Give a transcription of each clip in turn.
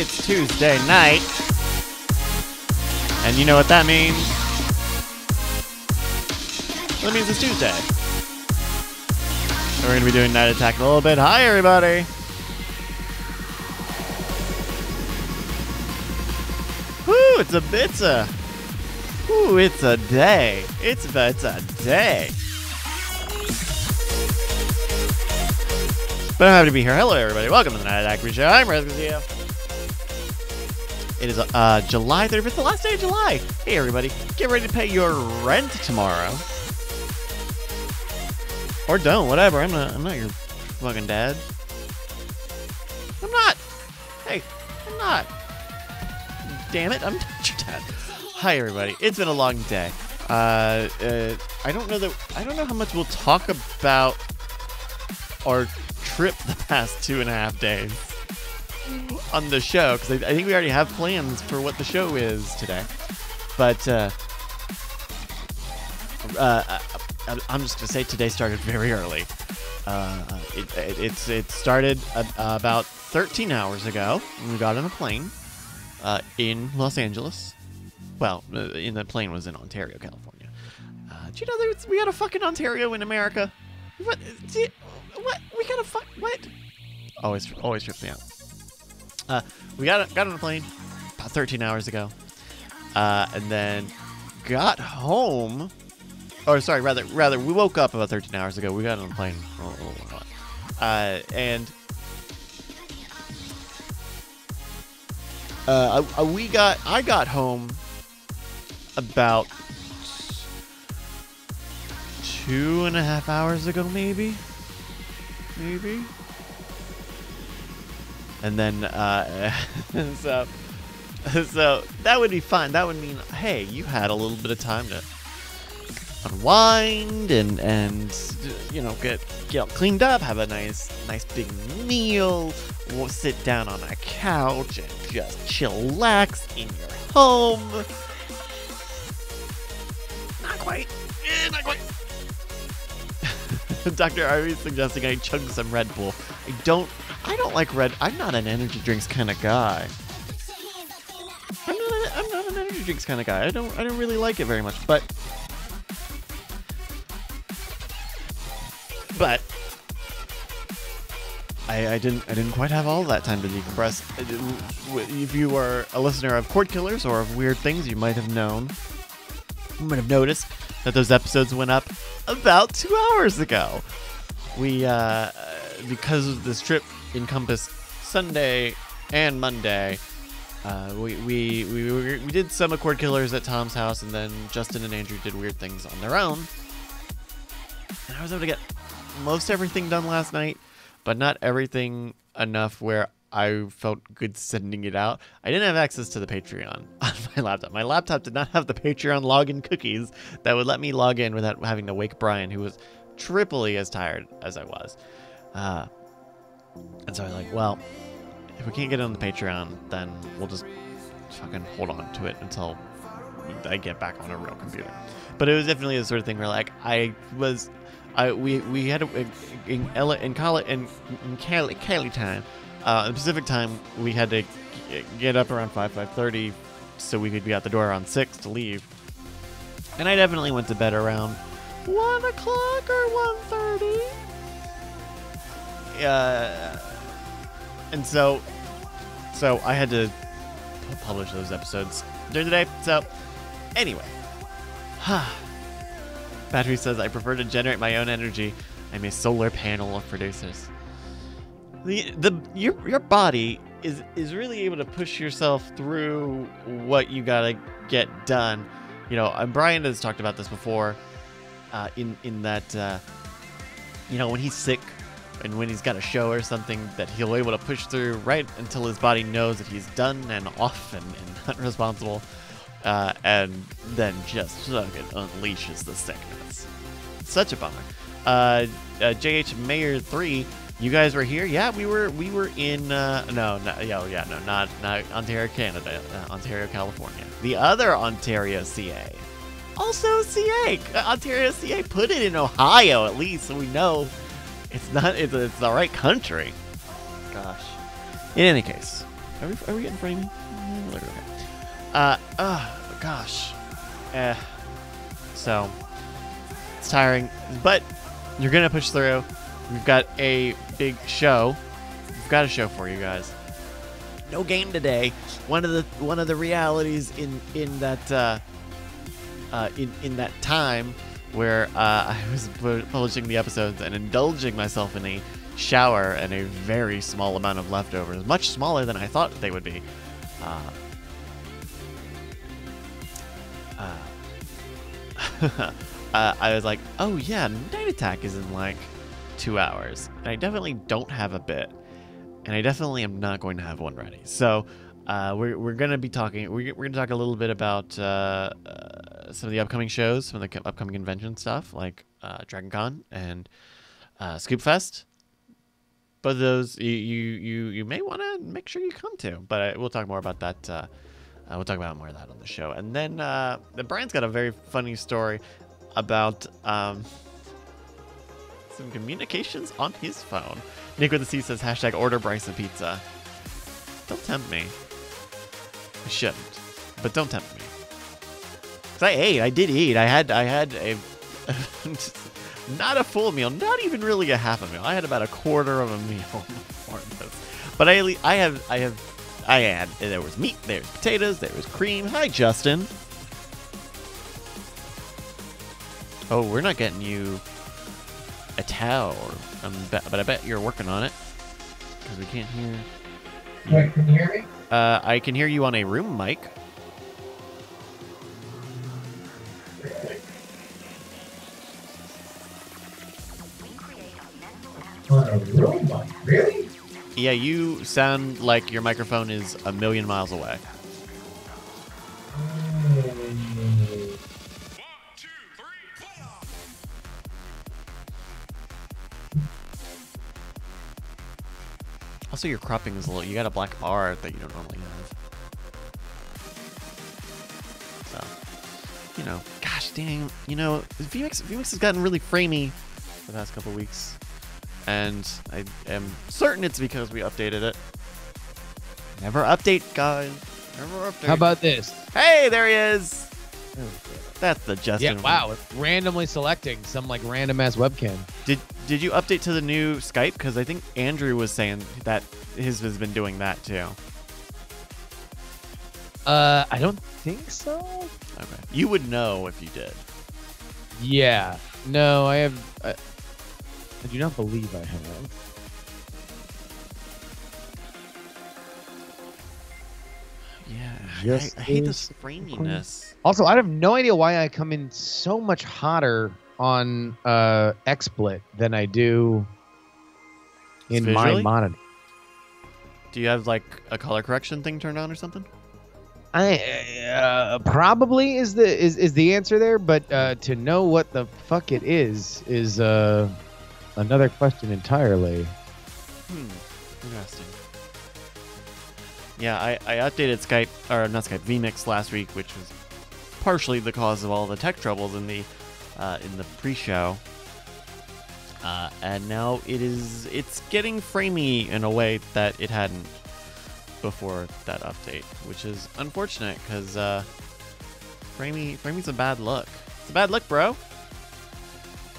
It's Tuesday night. And you know what that means? That means it's Tuesday. We're going to be doing Night Attack a little bit. Hi, everybody. Woo, it's a day. It's a day. But I'm happy to be here. Hello, everybody. Welcome to the Night Attack Preshow. I'm Preshow. It is July 35th, the last day of July. Hey, everybody. Get ready to pay your rent tomorrow. Or don't, whatever. I'm not your fucking dad. I'm not. Hey, I'm not. Damn it, I'm not your dad. Hi, everybody. It's been a long day. I don't know how much we'll talk about our trip the past 2.5 days on the show, because I think we already have plans for what the show is today. But I'm just gonna say today started very early. It started about 13 hours ago. We got on a plane in Los Angeles. Well, the plane was in Ontario, California. Do you know we got a fucking Ontario in America? What? What? We got a what? Always trips me out. We got on a plane about 13 hours ago, and then got home. Or sorry, rather, we woke up about 13 hours ago. We got on a plane, and I got home about 2.5 hours ago, maybe. And then, so that would be fine. That would mean, hey, you had a little bit of time to unwind and you know, get all cleaned up, have a nice big meal, we'll sit down on a couch and just chillax in your home. Not quite. Dr. Arby's suggesting I chug some Red Bull. I don't like I'm not an energy drinks kind of guy. I'm not an energy drinks kind of guy. I don't really like it very much, but I didn't quite have all that time to decompress. If you are a listener of Cord Killers or of Weird Things, you might have noticed that those episodes went up about 2 hours ago. We because this trip encompassed Sunday and Monday, we did some of Cord Killers at Tom's house, and then Justin and Andrew did Weird Things on their own. And I was able to get most everything done last night, but not everything enough where I felt good sending it out. I didn't have access to the Patreon on my laptop. My laptop did not have the Patreon login cookies that would let me log in without having to wake Brian, who was triply as tired as I was. And so I was like, well, if we can't get it on the Patreon, then we'll just fucking hold on to it until I get back on a real computer. But it was definitely the sort of thing where, like, we had in Cali time, in Pacific time, we had to get up around 5:30, so we could be out the door around 6 to leave. And I definitely went to bed around 1 o'clock or 1:30. And so I had to publish those episodes during the day. So anyway, Battery says, I prefer to generate my own energy. I'm a solar panel of producers. Your body is really able to push yourself through what you gotta get done. You know, Brian has talked about this before, in that you know, when he's sick and when he's got a show or something, that he'll be able to push through right until his body knows that he's done and off and not responsible, and then just fucking unleashes the sickness. Such a bummer. JH Mayor 3, you guys were here? Yeah, we were in not Ontario, Canada, Ontario, California. The other Ontario, CA. Also CA. Ontario, CA. Put it in Ohio at least, so we know it's the right country. Gosh. In any case, Are we getting framing? Okay. Oh gosh. So it's tiring, but you're gonna push through. We've got a big show. We've got a show for you guys. No game today. One of the realities in that in that time where I was publishing the episodes and indulging myself in a shower and a very small amount of leftovers, much smaller than I thought they would be. I was like, oh yeah, Night Attack is in like 2 hours, and I definitely don't have a bit, and I definitely am not going to have one ready. So we're gonna be talking. We're gonna talk a little bit about some of the upcoming shows, some of the upcoming convention stuff, like Dragon Con and Scoop Fest. Both of those you may want to make sure you come to, but we'll talk more about that. We'll talk about more of that on the show. And then Brian's got a very funny story about some communications on his phone. Nick with the C says, hashtag order Bryce a pizza. Don't tempt me. I shouldn't, but don't tempt me. Cause I did eat. I had a not a full meal, not even really a half a meal. I had about a quarter of a meal before this. But there was meat, there was potatoes, there was cream. Hi, Justin. Oh, we're not getting you a towel, but I bet you're working on it because we can't hear. Wait, can you hear me? I can hear you on a room mic. On a room mic? Really? Yeah, you sound like your microphone is a million miles away. Also, your cropping is a little. You got a black bar that you don't normally have. So, gosh dang, VMix has gotten really framey the past couple weeks. And I am certain it's because we updated it. Never update, guys. Never update. How about this? Hey, there he is. That's the Justin. Yeah, wow. It's randomly selecting some like random ass webcam. Did you update to the new Skype? Because I think Andrew was saying that his has been doing that too. I don't think so. Okay. You would know if you did. Yeah. No, I have. I do not believe I have. Yeah, I hate this framiness. Also, I have no idea why I come in so much hotter on XSplit than I do in Visually? my monitor. Do you have like a color correction thing turned on or something? I probably is the answer there, but to know what the fuck it is another question entirely. Interesting. Yeah, I updated Skype, or not Skype, vMix last week, which was partially the cause of all the tech troubles in the pre-show. And now it's getting framey in a way that it hadn't before that update, which is unfortunate because framey's a bad look. It's a bad look, bro.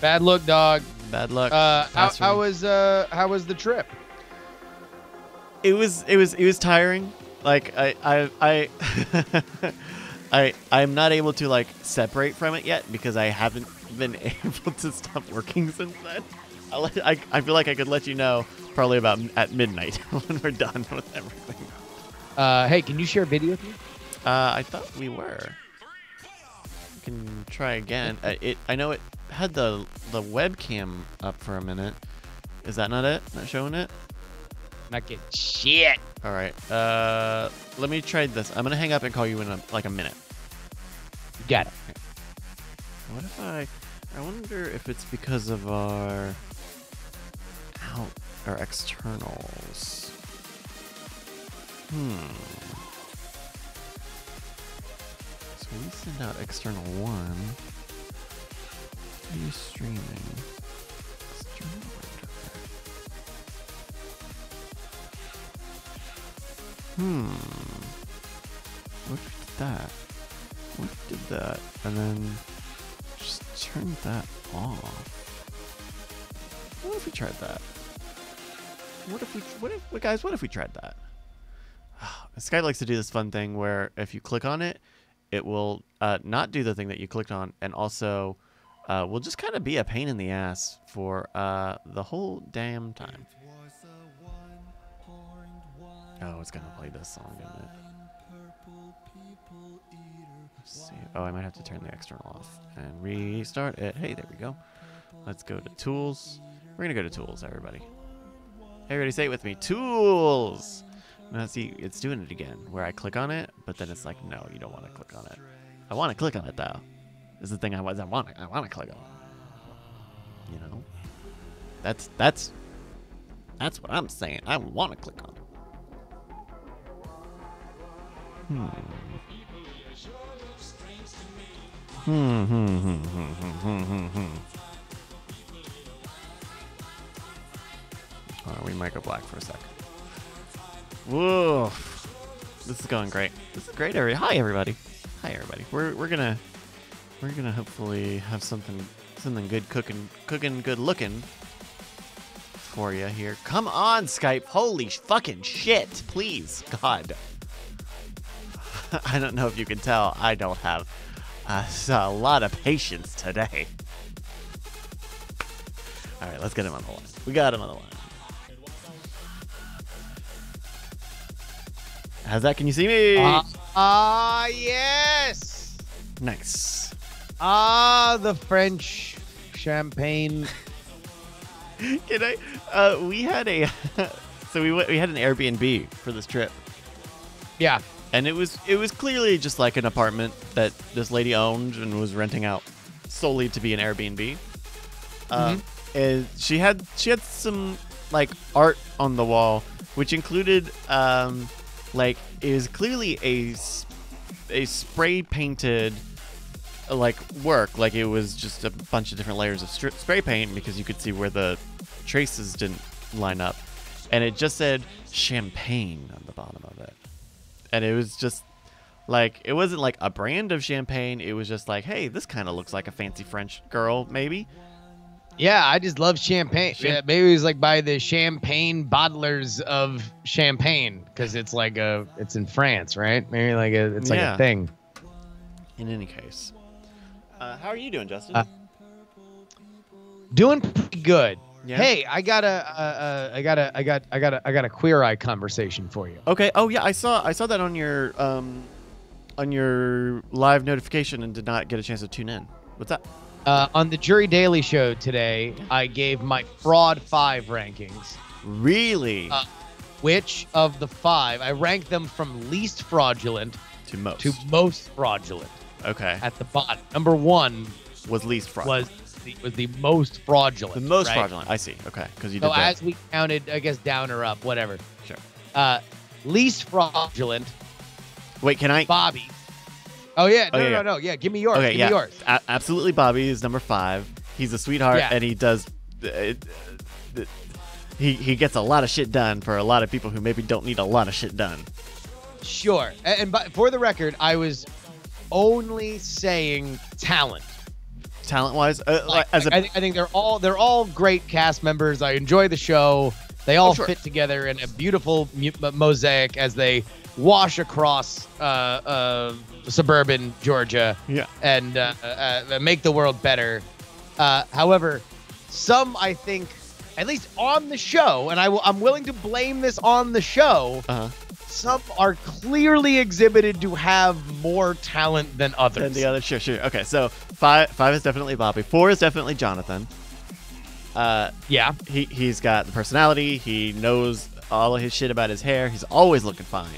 Bad look, dog. Bad luck. How was the trip? It was tiring. Like I'm not able to like separate from it yet because I haven't been able to stop working since then. I feel like I could let you know probably about at midnight when we're done with everything. Hey, can you share a video with me? I thought we were. We can try again. I know it had the webcam up for a minute. Is that not it? Not showing it? Not getting shit. All right. Let me try this. I'm gonna hang up and call you in a minute. You got it. What if I wonder if it's because of our externals. So we send out external 1. Are you streaming? External What if we did that? What if we did that? And then just turn that off. What if we tried that? What if we tried that? Skype likes to do this fun thing where if you click on it, it will not do the thing that you clicked on, and also will just kind of be a pain in the ass for the whole damn time. Oh, it's gonna play this song, isn't it? Let's see. Oh, I might have to turn the external off and restart it. Hey, there we go. Let's go to Tools. We're gonna go to Tools, everybody. Everybody say it with me. Tools! Now see, it's doing it again, where I click on it, but then it's like, no, you don't want to click on it. I want to click on it, though. This is the thing I want to click on. You know? That's what I'm saying. I want to click on it. We might go black for a sec. Whoa, this is going great. This is great, everybody. Hi, everybody. Hi, everybody. We're gonna hopefully have something good cooking good looking for you here. Come on, Skype. Holy fucking shit, please, God. I don't know if you can tell. I don't have a lot of patience today. All right, let's get him on the line. We got him on the line. How's that? Can you see me? Yes. Nice. The French champagne. Can I? We had a so we had an Airbnb for this trip. Yeah. And it was clearly just like an apartment that this lady owned and was renting out solely to be an Airbnb. And she had some like art on the wall, which included like is clearly a spray painted like work, like it was just a bunch of different layers of spray paint because you could see where the traces didn't line up, and it just said champagne on the bottom of it. And it was just like, it wasn't like a brand of champagne. It was just like, hey, this kind of looks like a fancy French girl, maybe. Yeah, I just love champagne. Yeah, maybe it was like by the champagne bottlers of champagne, because it's like it's in France, right? Maybe like it's like a thing. In any case, how are you doing, Justin? Doing pretty good. Yeah? Hey, I got a Queer Eye conversation for you. Okay. Oh yeah, I saw that on your live notification and did not get a chance to tune in. What's that? On the Jury Daily Show today, I gave my Fraud 5 rankings. Really? Which of the 5, I ranked them from least fraudulent to most fraudulent. Okay. At the bottom. Number 1 was least fraudulent. Was the most fraudulent. The most right? fraudulent. I see. Okay. Because you did that. So as we counted, I guess down or up, whatever. Sure. Least fraudulent. Wait, can I? Bobby. Oh yeah. No. Yeah. Give me yours. Okay, give me yours. Absolutely. Bobby is number 5. He's a sweetheart, and he does. He gets a lot of shit done for a lot of people who maybe don't need a lot of shit done. Sure. And for the record, I was only saying talent. Talent-wise, I think they're all great cast members. I enjoy the show. They all fit together in a beautiful mosaic as they wash across suburban Georgia, and make the world better. However, some, I think, at least on the show, and I'm willing to blame this on the show. Some are clearly exhibited to have more talent than others. Than the other, sure. Okay, so 5 is definitely Bobby. 4 is definitely Jonathan. He's got the personality. He knows all of his shit about his hair. He's always looking fine.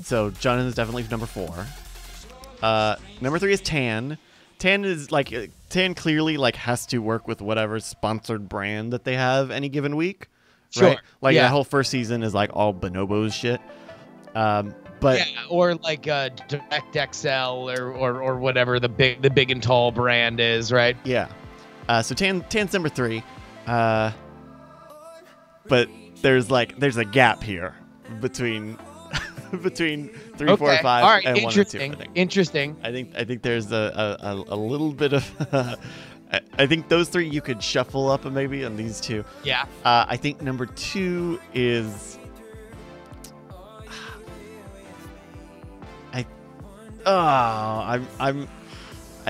So Jonathan's definitely number 4. Number 3 is Tan. Tan clearly like has to work with whatever sponsored brand that they have any given week. Sure. Right? Like that whole first season is like all Bonobos shit. Or like Direct XL or whatever the big and tall brand is, right? Yeah. So Tan's number 3. But there's a gap here between between 3, 4, Okay. 5, All right. and 1 and 2. Interesting. Interesting. I think there's a little bit of. I think those 3 you could shuffle up maybe, and these 2. Yeah. I think number 2 is. I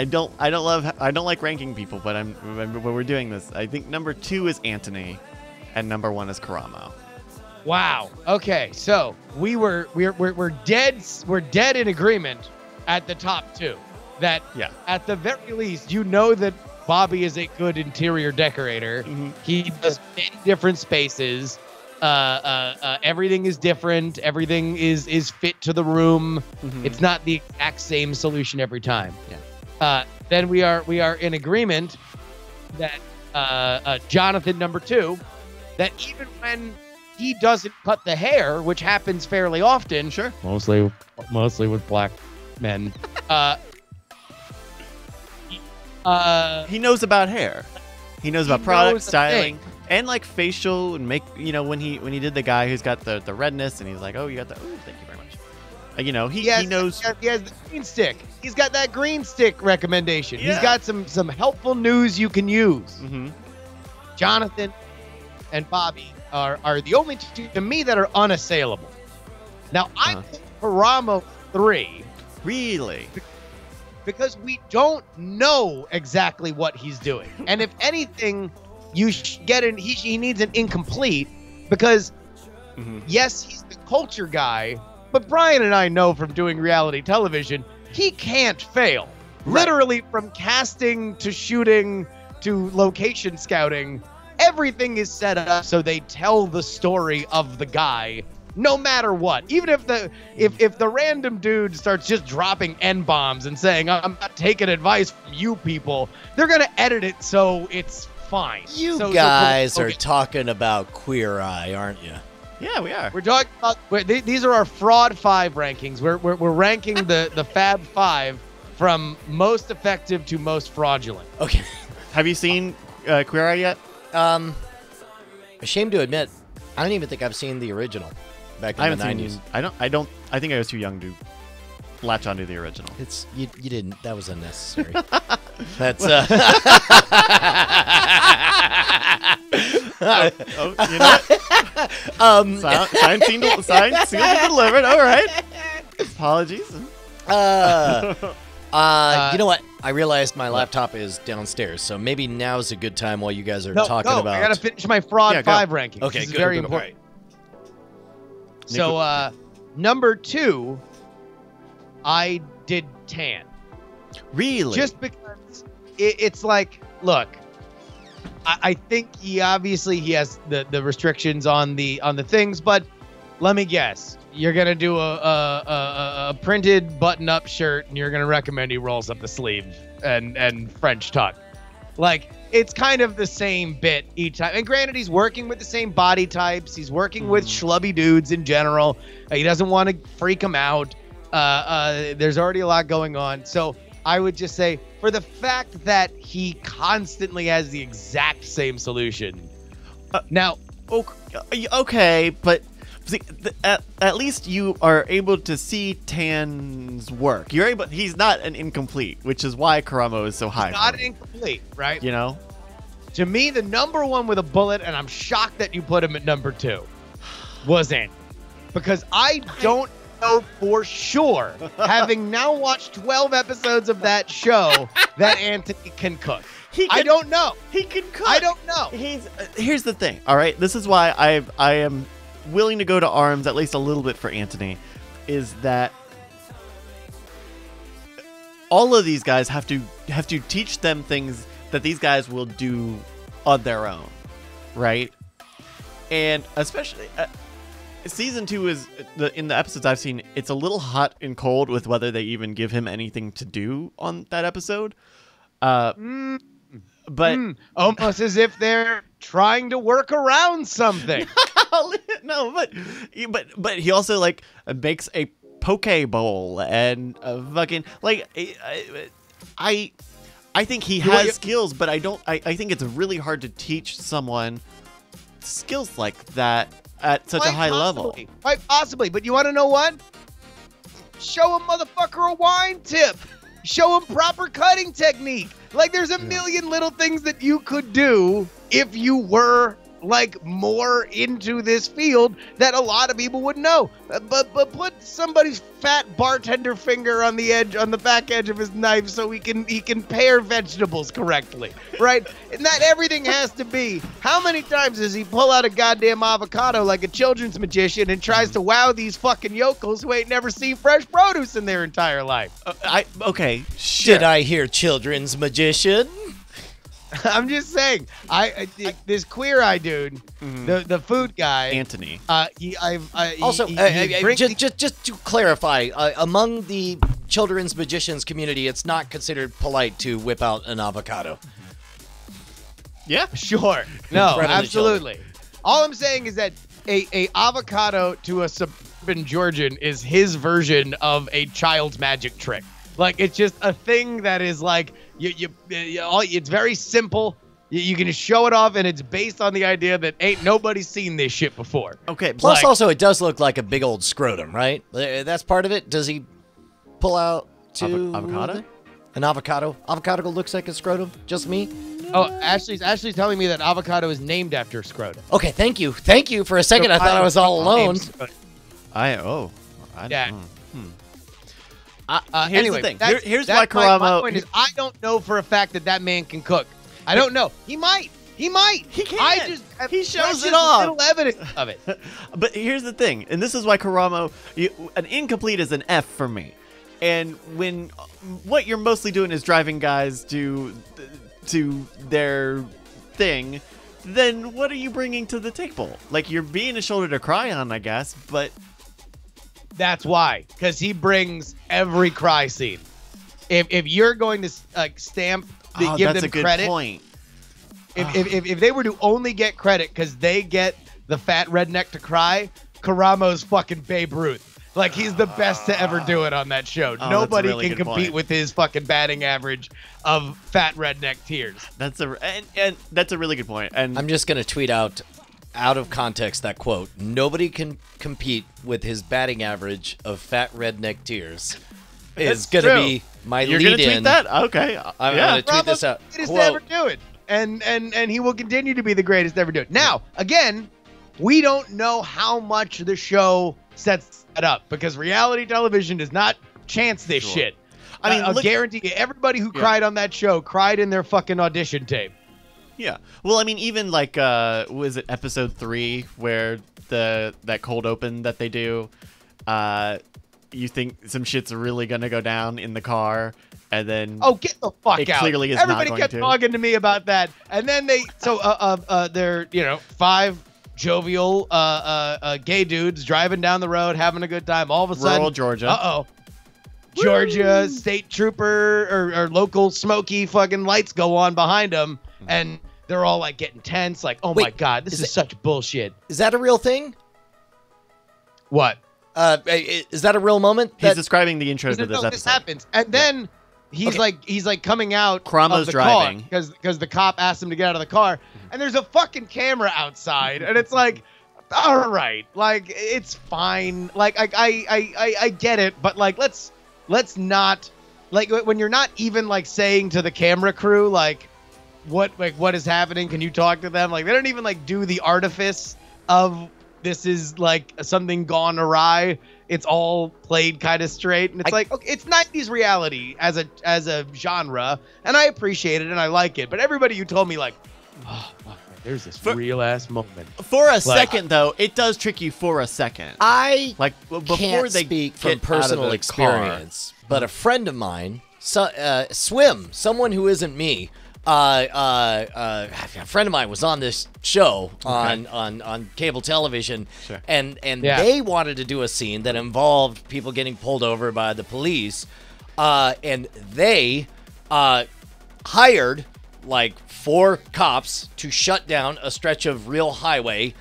don't like ranking people, but when we're doing this, I think number 2 is Antony, and number 1 is Karamo. Wow. Okay. So we're dead in agreement at the top 2. That at the very least, you know that Bobby is a good interior decorator. Mm-hmm. He does many different spaces. Everything is different. Everything is fit to the room. Mm-hmm. It's not the exact same solution every time. Yeah. Then we are in agreement that Jonathan number 2, that even when he doesn't cut the hair, which happens fairly often, Sure. mostly with black men, he knows about hair. He knows about He product knows a styling and like facial and make. When he did the guy who's got the redness and he's like, oh, you got the. Oh, thank you very much. He knows. He has the green stick. He's got that green stick recommendation. Yeah. He's got some helpful news you can use. Mm-hmm. Jonathan and Bobby are the only 2 to me that are unassailable. Now I put Karamo 3 Really. because we don't know exactly what he's doing, and if anything, you get in. He needs an incomplete because yes, he's the culture guy, but Brian and I know from doing reality television, he can't fail. Right. Literally, from casting to shooting to location scouting, everything is set up so they tell the story of the guy, no matter what. Even if the random dude starts just dropping N-bombs and saying, I'm not taking advice from you people, they're gonna edit it so it's fine. You guys are talking about Queer Eye, aren't you? Yeah, we are. We're talking about these are our Fraud 5 rankings. We're ranking the Fab 5 from most effective to most fraudulent. Okay. Have you seen Queer Eye yet? Ashamed to admit, I don't even think I've seen the original back in the 90s. I think I was too young to latch onto the original. It's you didn't. That was unnecessary. That's you know what? Signed, sealed, and delivered. All right. Apologies. you know what? I realized my laptop is downstairs, so maybe now's a good time while you guys are talking about. I gotta finish my Fraud 5 rankings. Okay, this is good, very good, important. right. So, number 2, I did Tan. Really? Just because it's like, look, I think he has the restrictions on the things, but let me guess, you're gonna do a printed button-up shirt, and you're gonna recommend he rolls up the sleeve and French tuck. Like, it's kind of the same bit each time. And granted, he's working with the same body types. He's working with schlubby dudes in general. He doesn't want to freak them out. There's already a lot going on. So I would just say, for the fact that he constantly has the exact same solution. Now, okay, but see, at least you are able to see Tan's work. He's not an incomplete, which is why Karamo is so high. not incomplete, right? You know? To me, the number 1 with a bullet, and I'm shocked that you put him at number 2, was Anthony. Because I don't know for sure, having now watched 12 episodes of that show, that Anthony can cook. I don't know. He can cook. I don't know. Here's the thing, all right? This is why I am willing to go to arms at least a little bit for Anthony, is that all of these guys have to teach them things that these guys will do on their own, right? And especially season 2 is in the episodes I've seen, it's a little hot and cold with whether they even give him anything to do on that episode. But almost as if they're trying to work around something. No, but he also like makes a poke bowl and fucking like I think he has skills, but I think it's really hard to teach someone skills like that at such a high level. Quite possibly. But you want to know what? Show a motherfucker a wine tip. Show him proper cutting technique. Like, there's a million little things that you could do if you were, like, more into this field that a lot of people would know. But put somebody's fat bartender finger on the back edge of his knife so he can pare vegetables correctly, right? And that everything has to be. How many times does he pull out a goddamn avocado like a children's magician and tries to wow these fucking yokels who ain't never seen fresh produce in their entire life? Okay, sure. Did I hear children's magician? I'm just saying, this Queer Eye dude, the food guy, Anthony. Just to clarify, among the children's magicians community, it's not considered polite to whip out an avocado. Yeah, sure. No, absolutely. All I'm saying is that a avocado to a suburban Georgian is his version of a child's magic trick. Like, it's just a thing that is like, it's very simple. You can just show it off, and it's based on the idea that ain't nobody seen this shit before. Okay. Plus, also, it does look like a big old scrotum, right? That's part of it. Does he pull out avocado? An avocado? Avocado looks like a scrotum? Just me? Oh, Ashley's telling me that avocado is named after scrotum. Okay, thank you. Thank you. For a second, I thought I was all alone. Here's anyway, the thing. Here's why Karamo. My point is, I don't know for a fact that man can cook. I don't know. He might. He can. He shows it off. off. Little evidence of it. But here's the thing, and this is why Karamo, an incomplete is an F for me. And when what you're mostly doing is driving guys to their thing, then what are you bringing to the table? Like, you're being a shoulder to cry on, I guess, but. That's why, because he brings every cry scene. If you're going to stamp, give them credit. Point. If they were to only get credit because they get the fat redneck to cry, Karamo's fucking Babe Ruth. Like, he's the best to ever do it on that show. Nobody can compete with his fucking batting average of fat redneck tears. That's a really good point. And I'm just gonna tweet out of context that quote. Nobody can compete with his batting average of fat redneck tears. Is gonna be my lead in. You're gonna tweet that? Okay. I'm gonna tweet this out. Greatest to ever do it, and he will continue to be the greatest to ever do it. Now, again, we don't know how much the show sets it up because reality television does not chance this shit. I mean, I'll guarantee you, everybody who cried on that show cried in their fucking audition tape. Yeah. Well, I mean, even like, was it episode 3 where that cold open that they do? You think some shit's really gonna go down in the car, and then get the fuck out! Clearly, is everybody not kept going talking to me about that, and then they're 5 jovial gay dudes driving down the road having a good time. All of a sudden, rural Georgia. Georgia state trooper or local smoky fucking lights go on behind them, and they're all like getting tense, like, oh my god, this is such bullshit. Is that a real thing? What? Is that a real moment? He's describing the intro to this episode. This happens, and then he's like coming out Kramo's of the driving car because the cop asked him to get out of the car, and there's a fucking camera outside, and it's like, all right, like, it's fine, like I get it, but like let's not, like, when you're not even like saying to the camera crew like what is happening, can you talk to them, like they don't even like do the artifice of this is like something gone awry. It's all played kind of straight, and it's like, okay, it's 90s reality as a genre, and I appreciate it and I like it. But everybody who told me like, oh, fuck, there's this real ass moment. For a second, though, it does trick you for a second. I like before can't they speak get from personal out of the experience, but a friend of mine, Swim, someone who isn't me. A friend of mine was on this show on cable television, and they wanted to do a scene that involved people getting pulled over by the police, and they hired like 4 cops to shut down a stretch of real highway,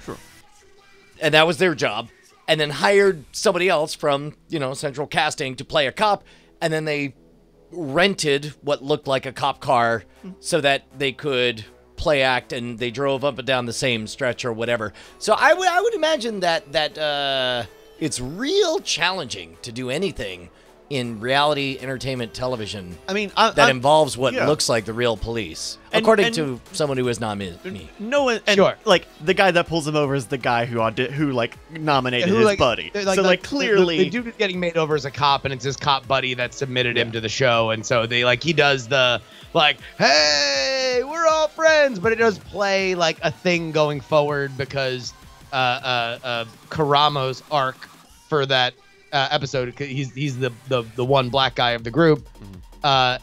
and that was their job, and then hired somebody else from central casting to play a cop, and then they rented what looked like a cop car so that they could play act, and they drove up and down the same stretch or whatever. So I would imagine that it's real challenging to do anything in reality entertainment television. I mean, that involves what yeah. looks like the real police, And- according and- to someone who is not me. No one, and Sure. like the guy that pulls him over is the guy who like nominated Who, his like, buddy. they're So like the clearly, dude is getting made over as a cop, and it's his cop buddy that submitted him to the show, and so he does the like, hey, we're all friends, but it does play like a thing going forward because Karamo's arc for that episode, he's the one black guy of the group,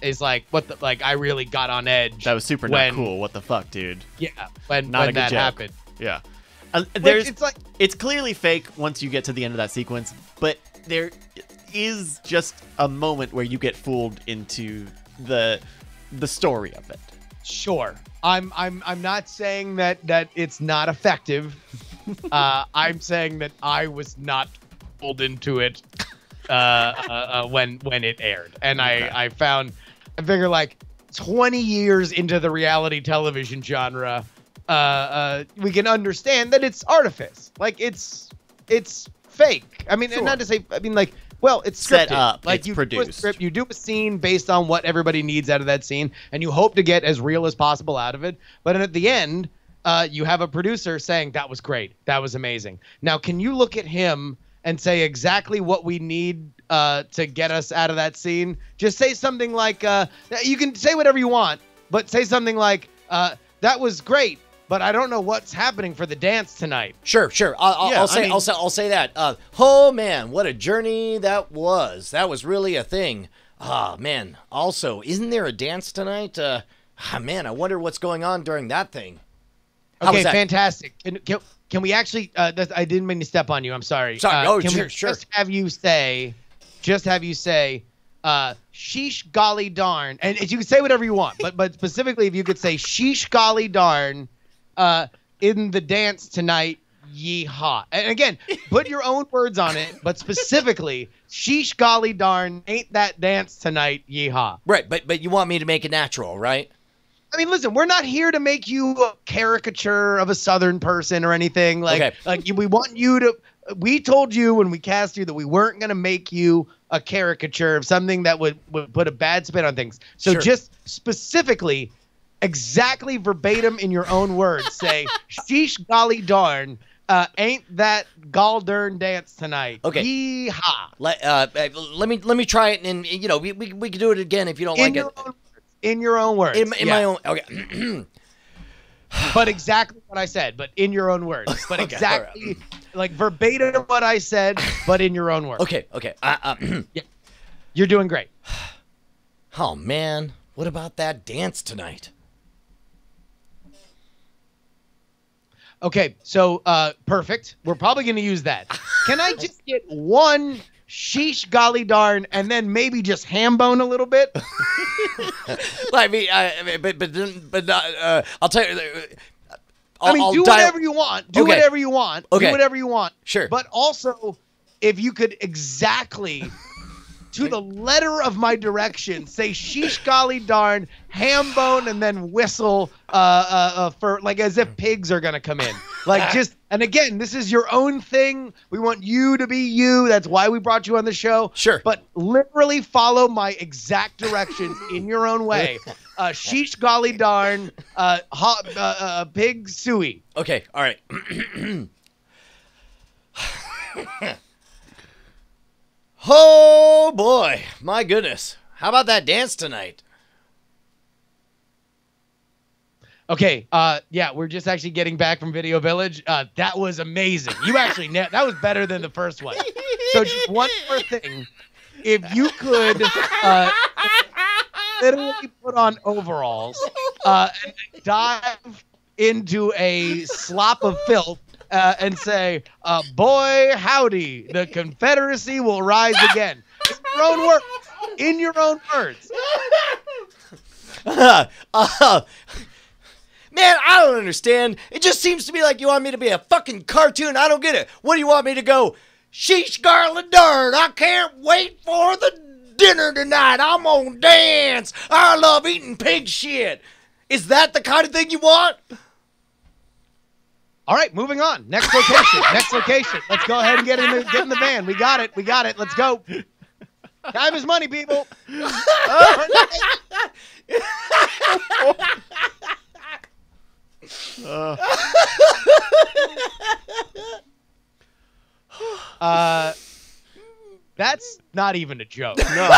is like, what the, like, I really got on edge. that was super not cool. What the fuck, dude? Yeah, when Not a when good that joke. happened. Yeah. Which, it's like, It's clearly fake once you get to the end of that sequence, but there is just a moment where you get fooled into the story of it. sure. I'm not saying that it's not effective. I'm saying that I was not pulled into it when it aired, and Okay. I figure like 20 years into the reality television genre, we can understand that it's artifice. Like it's fake. I mean, Sure. and not to say, I mean, like, well, it's Set scripted. up, Like it's you do a produced. script, you do a scene based on what everybody needs out of that scene, and you hope to get as real as possible out of it. But at the end, you have a producer saying that was great, that was amazing. Now, can you look at him and say exactly what we need to get us out of that scene? Just say something like, you can say whatever you want, but say something like, that was great, but I don't know what's happening for the dance tonight. Sure. I'll say that. Oh man, what a journey that was. That was really a thing. Ah man. Also, isn't there a dance tonight? Man, I wonder what's going on during that thing. How Okay, was that? fantastic. Can we actually? I didn't mean to step on you. I'm sorry. Sorry. Oh, can sure, we sure. Just have you say, sheesh golly darn, and you can say whatever you want, but specifically if you could say sheesh golly darn, in the dance tonight, yeehaw. And again, put your own words on it, but specifically, sheesh golly darn, ain't that dance tonight, yeehaw. Right, but you want me to make it natural, right? I mean, listen, we're not here to make you a caricature of a Southern person or anything. Like, Okay. We want you to. We told you when we cast you that we weren't going to make you a caricature of something that would put a bad spin on things. So Sure. just specifically, exactly verbatim in your own words, say, sheesh golly darn, ain't that gall darn dance tonight. Okay. Yeehaw. Let me try it, and you know we can do it again if you don't like it. In your own words. In my own. Okay. But exactly what I said, but in your own words. But Okay, exactly like verbatim what I said, but in your own words. Okay. Yeah. You're doing great. Oh man, what about that dance tonight? Okay, so perfect. We're probably going to use that. Can I just get one sheesh golly darn and then maybe just ham bone a little bit? I mean, but I'll tell you. Do whatever you want. Do Okay. whatever you want. Okay. Do whatever you want. Sure. But also, if you could exactly, to the letter of my direction, say sheesh golly darn, ham bone, and then whistle for like as if pigs are gonna come in. Like just, and again, this is your own thing. We want you to be you. That's why we brought you on the show. Sure. But literally follow my exact directions in your own way. Sheesh golly darn, pig suey. Okay. All right. Oh boy, my goodness! How about that dance tonight? Okay, yeah, we're just actually getting back from Video Village. That was amazing. You actually, that was better than the first one. So just one more thing. If you could literally put on overalls and dive into a slop of filth and say, boy, howdy, the Confederacy will rise again. In your own words. In your own words. Man, I don't understand. It just seems to me like you want me to be a fucking cartoon. I don't get it. What do you want me to go? Sheesh, garland, darn. I can't wait for the dinner tonight. I'm gonna dance. I love eating pig shit. Is that the kind of thing you want? All right, moving on. Next location. Next location. Let's go ahead and get in the van. We got it. We got it. Let's go. Time is money, people. That's not even a joke. No,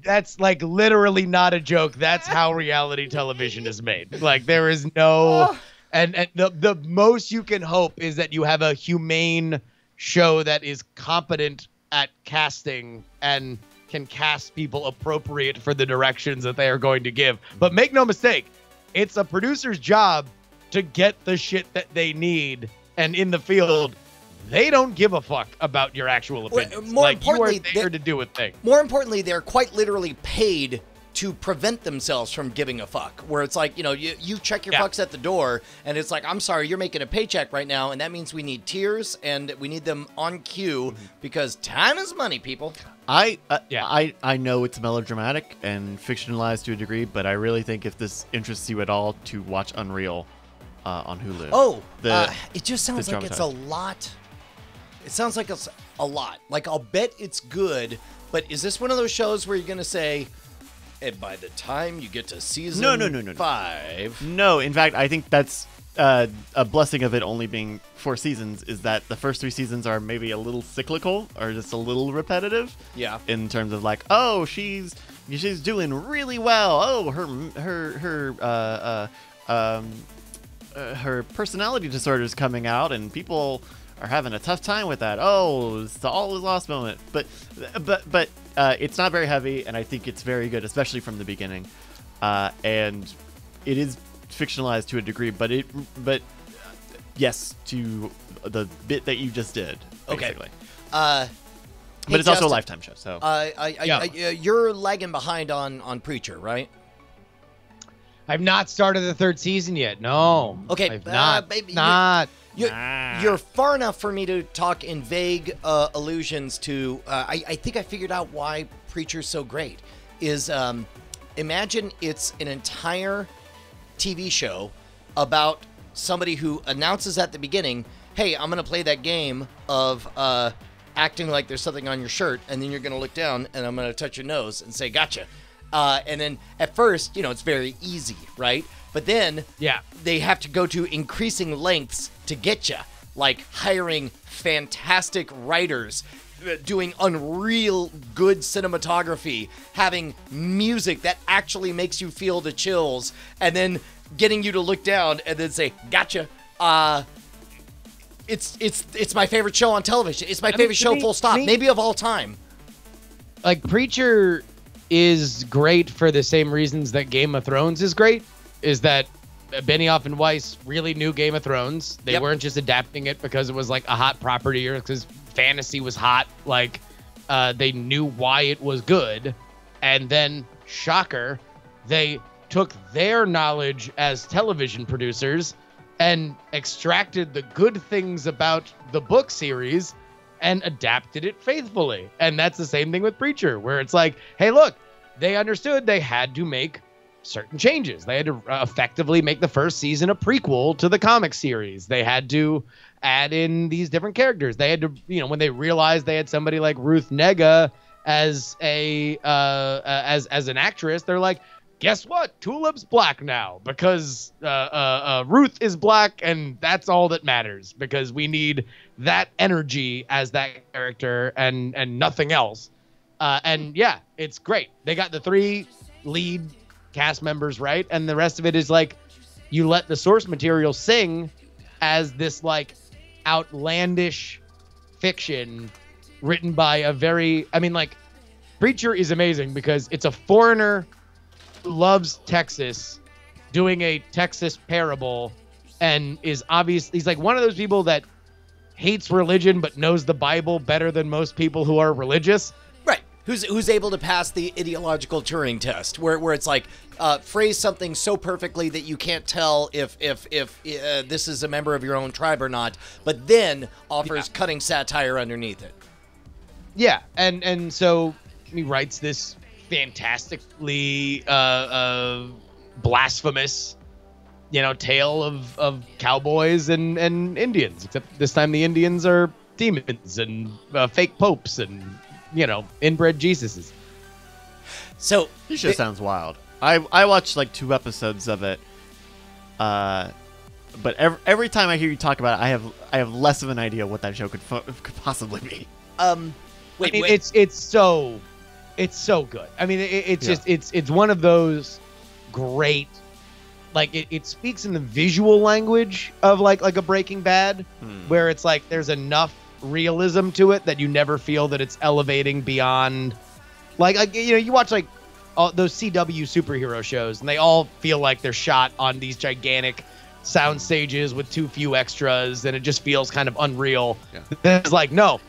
that's like literally not a joke. That's how reality television is made. Like there is no, and the most you can hope is that you have a humane show that is competent at casting and can cast people appropriate for the directions that they are going to give. But make no mistake, it's a producer's job to get the shit that they need, and in the field, they don't give a fuck about your actual opinions. More like, importantly, you are there to do a thing. More importantly, they're quite literally paid to prevent themselves from giving a fuck. Where it's like, you check your fucks at the door, and it's like, I'm sorry, you're making a paycheck right now, and that means we need tears, and we need them on cue, because time is money, people. I know it's melodramatic and fictionalized to a degree, but I really think if this interests you at all, to watch Unreal on Hulu. Oh, it just sounds like it's a lot. It sounds like it's a lot. Like, I'll bet it's good, but is this one of those shows where you're going to say, and by the time you get to season No. 5... No, in fact, I think that's a blessing of it only being 4 seasons, is that the first 3 seasons are maybe a little cyclical or just a little repetitive. Yeah. In terms of like, oh, she's doing really well. Oh, her personality disorder is coming out, and people are having a tough time with that. Oh, it's the all is lost moment. But it's not very heavy, and I think it's very good, especially from the beginning. And it is fictionalized to a degree, but yes, to the bit that you just did, basically. Okay. But it's also a Lifetime show, so. You're lagging behind on Preacher, right? I've not started the 3rd season yet. No. Okay. I've not. Baby, not. You're far enough for me to talk in vague allusions to. I think I figured out why Preacher's so great. Is imagine it's an entire TV show about somebody who announces at the beginning, "Hey, I'm going to play that game of acting like there's something on your shirt, and then you're going to look down, and I'm going to touch your nose and say, gotcha." And then at first, it's very easy, right? But then they have to go to increasing lengths to get you, like hiring fantastic writers, doing unreal good cinematography, having music that actually makes you feel the chills, and then getting you to look down and then say, gotcha. It's my favorite show on television. It's my favorite show, full stop, maybe of all time. Like, Preacher is great for the same reasons that Game of Thrones is great, is that Benioff and Weiss really knew Game of Thrones. They weren't just adapting it because it was like a hot property or because fantasy was hot. Like, they knew why it was good. And then, shocker, they took their knowledge as television producers and extracted the good things about the book series and adapted it faithfully. And that's the same thing with Preacher, where it's like, hey, look, they understood they had to make certain changes. They had to effectively make the first season a prequel to the comic series. They had to add in these different characters. They had to, when they realized they had somebody like Ruth Negga as as an actress, they're like, guess what? Tulip's black now because Ruth is black, and that's all that matters because we need that energy as that character and nothing else. And yeah, it's great. They got the 3 lead cast members right, and the rest of it is like you let the source material sing as this like outlandish fiction written by a very, Preacher is amazing because it's a foreigner who loves Texas doing a Texas parable and is obvious. He's like one of those people that hates religion but knows the Bible better than most people who are religious. Right. Who's able to pass the ideological Turing test, where it's like phrase something so perfectly that you can't tell if this is a member of your own tribe or not, but then offers cutting satire underneath it. Yeah, and so he writes this fantastically blasphemous, tale of cowboys and Indians, except this time the Indians are demons and fake popes and inbred Jesuses. So This show sounds wild. I watched like 2 episodes of it, but every time I hear you talk about it, I have less of an idea what that show could possibly be. Wait, it's so good. I mean, it's just it's one of those great, like it speaks in the visual language of like a Breaking Bad, where it's like there's enough realism to it that you never feel that it's elevating beyond, like you watch like all those CW superhero shows and they all feel like they're shot on these gigantic sound stages with too few extras and it just feels kind of unreal. It's like, no,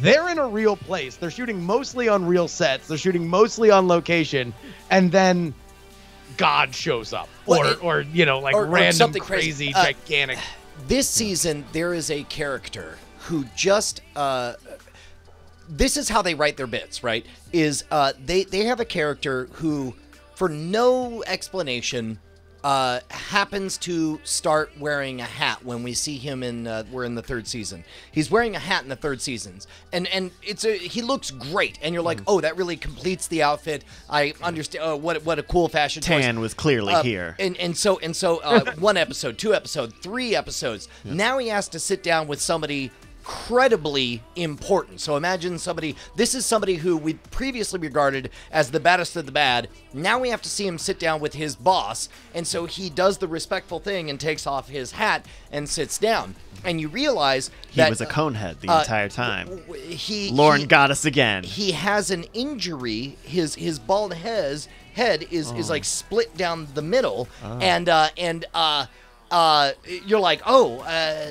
they're in a real place. They're shooting mostly on real sets. They're shooting mostly on location, and then God shows up, or random crazy gigantic. This season, there is a character who just. This is how they write their bits, right? Is they have a character who, for no explanation, happens to start wearing a hat when we see him we're in the 3rd season. He's wearing a hat in the 3rd seasons, and he looks great, and you're like, oh, that really completes the outfit. I understand. What a cool fashion choice. Tan was clearly here, and so 1 episode, 2 episodes, 3 episodes. Yeah. Now he has to sit down with somebody incredibly important. So imagine this is somebody who we previously regarded as the baddest of the bad. Now we have to see him sit down with his boss, and so he does the respectful thing and takes off his hat and sits down. And you realize that he was a conehead the entire time. Lauren got us again. He has an injury. His bald head is like split down the middle, and you're like,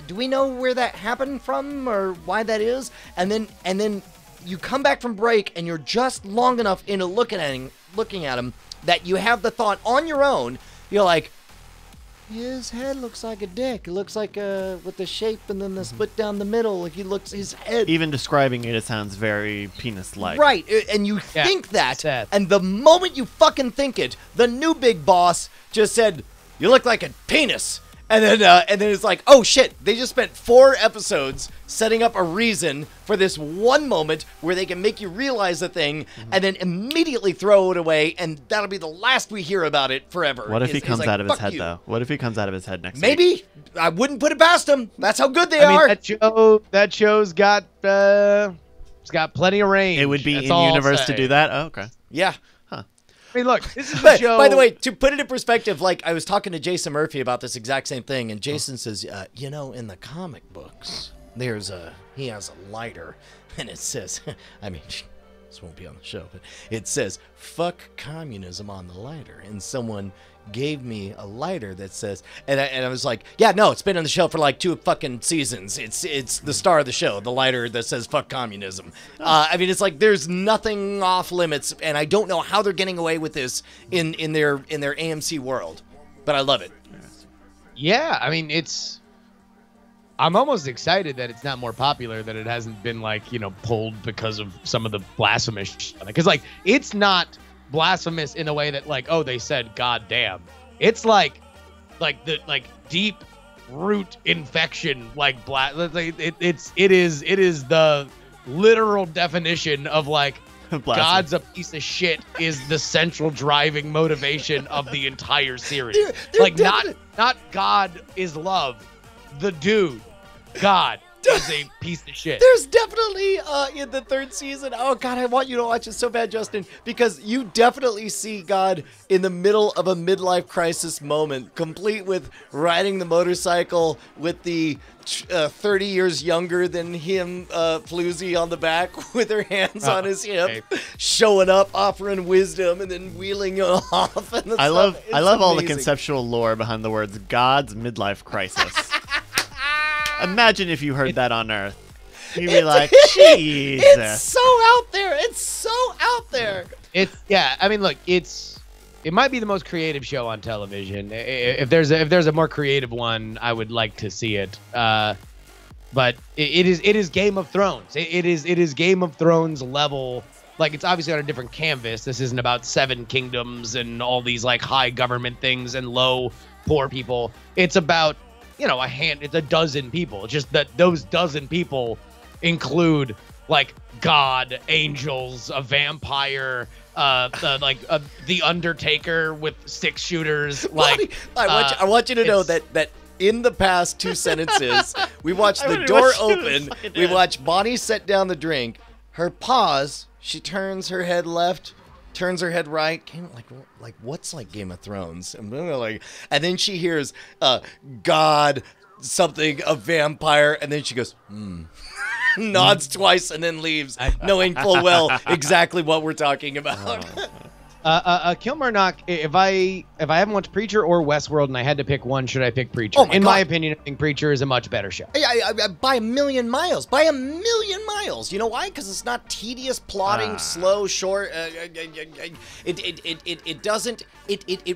do we know where that happened from or why that is? And then you come back from break and you're just long enough into looking at him that you have the thought on your own. You're like, his head looks like a dick. It looks like with the shape and then the split down the middle. Like his head. Even describing it sounds very penis-like. Right, and you think that, and the moment you fucking think it, the new big boss just said, "You look like a penis." And then it's like, oh shit, they just spent 4 episodes setting up a reason for this one moment where they can make you realize a thing and then immediately throw it away, and that'll be the last we hear about it forever. What if he comes out of his head, though? What if he comes out of his head next week? Maybe. I wouldn't put it past him. That's how good they are. That show's got it's got plenty of range. It would be in universe to do that? Oh, okay. Yeah. I mean, look, this is the show. By the way, to put it in perspective, like I was talking to Jason Murphy about this exact same thing, and Jason says, in the comic books, he has a lighter, and it says, I mean, this won't be on the show, but it says, "Fuck communism" on the lighter, and someone gave me a lighter that says, and I was like, yeah, no, it's been on the show for like 2 fucking seasons. It's the star of the show, the lighter that says "fuck communism." I mean, it's like there's nothing off limits, and I don't know how they're getting away with this in their AMC world, but I love it. Yeah, I mean, I'm almost excited that it's not more popular, that it hasn't been pulled because of some of the blasphemous shit. Because it's not blasphemous in a way that they said "god damn." It's like the deep root infection, it is the literal definition of God's a piece of shit is the central driving motivation of the entire series. Not God is love, the dude God is a piece of shit. There's definitely in the 3rd season. Oh God, I want you to watch it so bad, Justin, because you definitely see God in the middle of a midlife crisis moment, complete with riding the motorcycle with the 30 years younger than him floozy on the back with her hands on his hip, showing up, offering wisdom, and then wheeling off. And I love all the conceptual lore behind the words "God's midlife crisis." Imagine if you heard that on Earth. You'd be like, Jesus. It's so out there. It's so out there. I mean, look, it might be the most creative show on television. If there's a more creative one, I would like to see it. But it is Game of Thrones. It is Game of Thrones level like it's obviously on a different canvas. This isn't about 7 kingdoms and all these like high government things and low poor people. It's about, you know, it's a dozen people. It's just that those dozen people include like God, angels, a vampire, the Undertaker with 6 shooters. Like I want you to know that in the past 2 sentences, we watched the door open. We watched Bonnie set down the drink. Her pause. She turns her head left, turns her head right. Like what's like Game of Thrones? And then she hears God, something, a vampire, and then she goes, nods twice and then leaves, knowing full well exactly what we're talking about. Kilmarnock, if I haven't watched Preacher or Westworld and I had to pick one, should I pick Preacher? Oh my God. My opinion, I think Preacher is a much better show. I by a million miles. By a million miles. You know why? Because it's not tedious, plodding, slow, short. It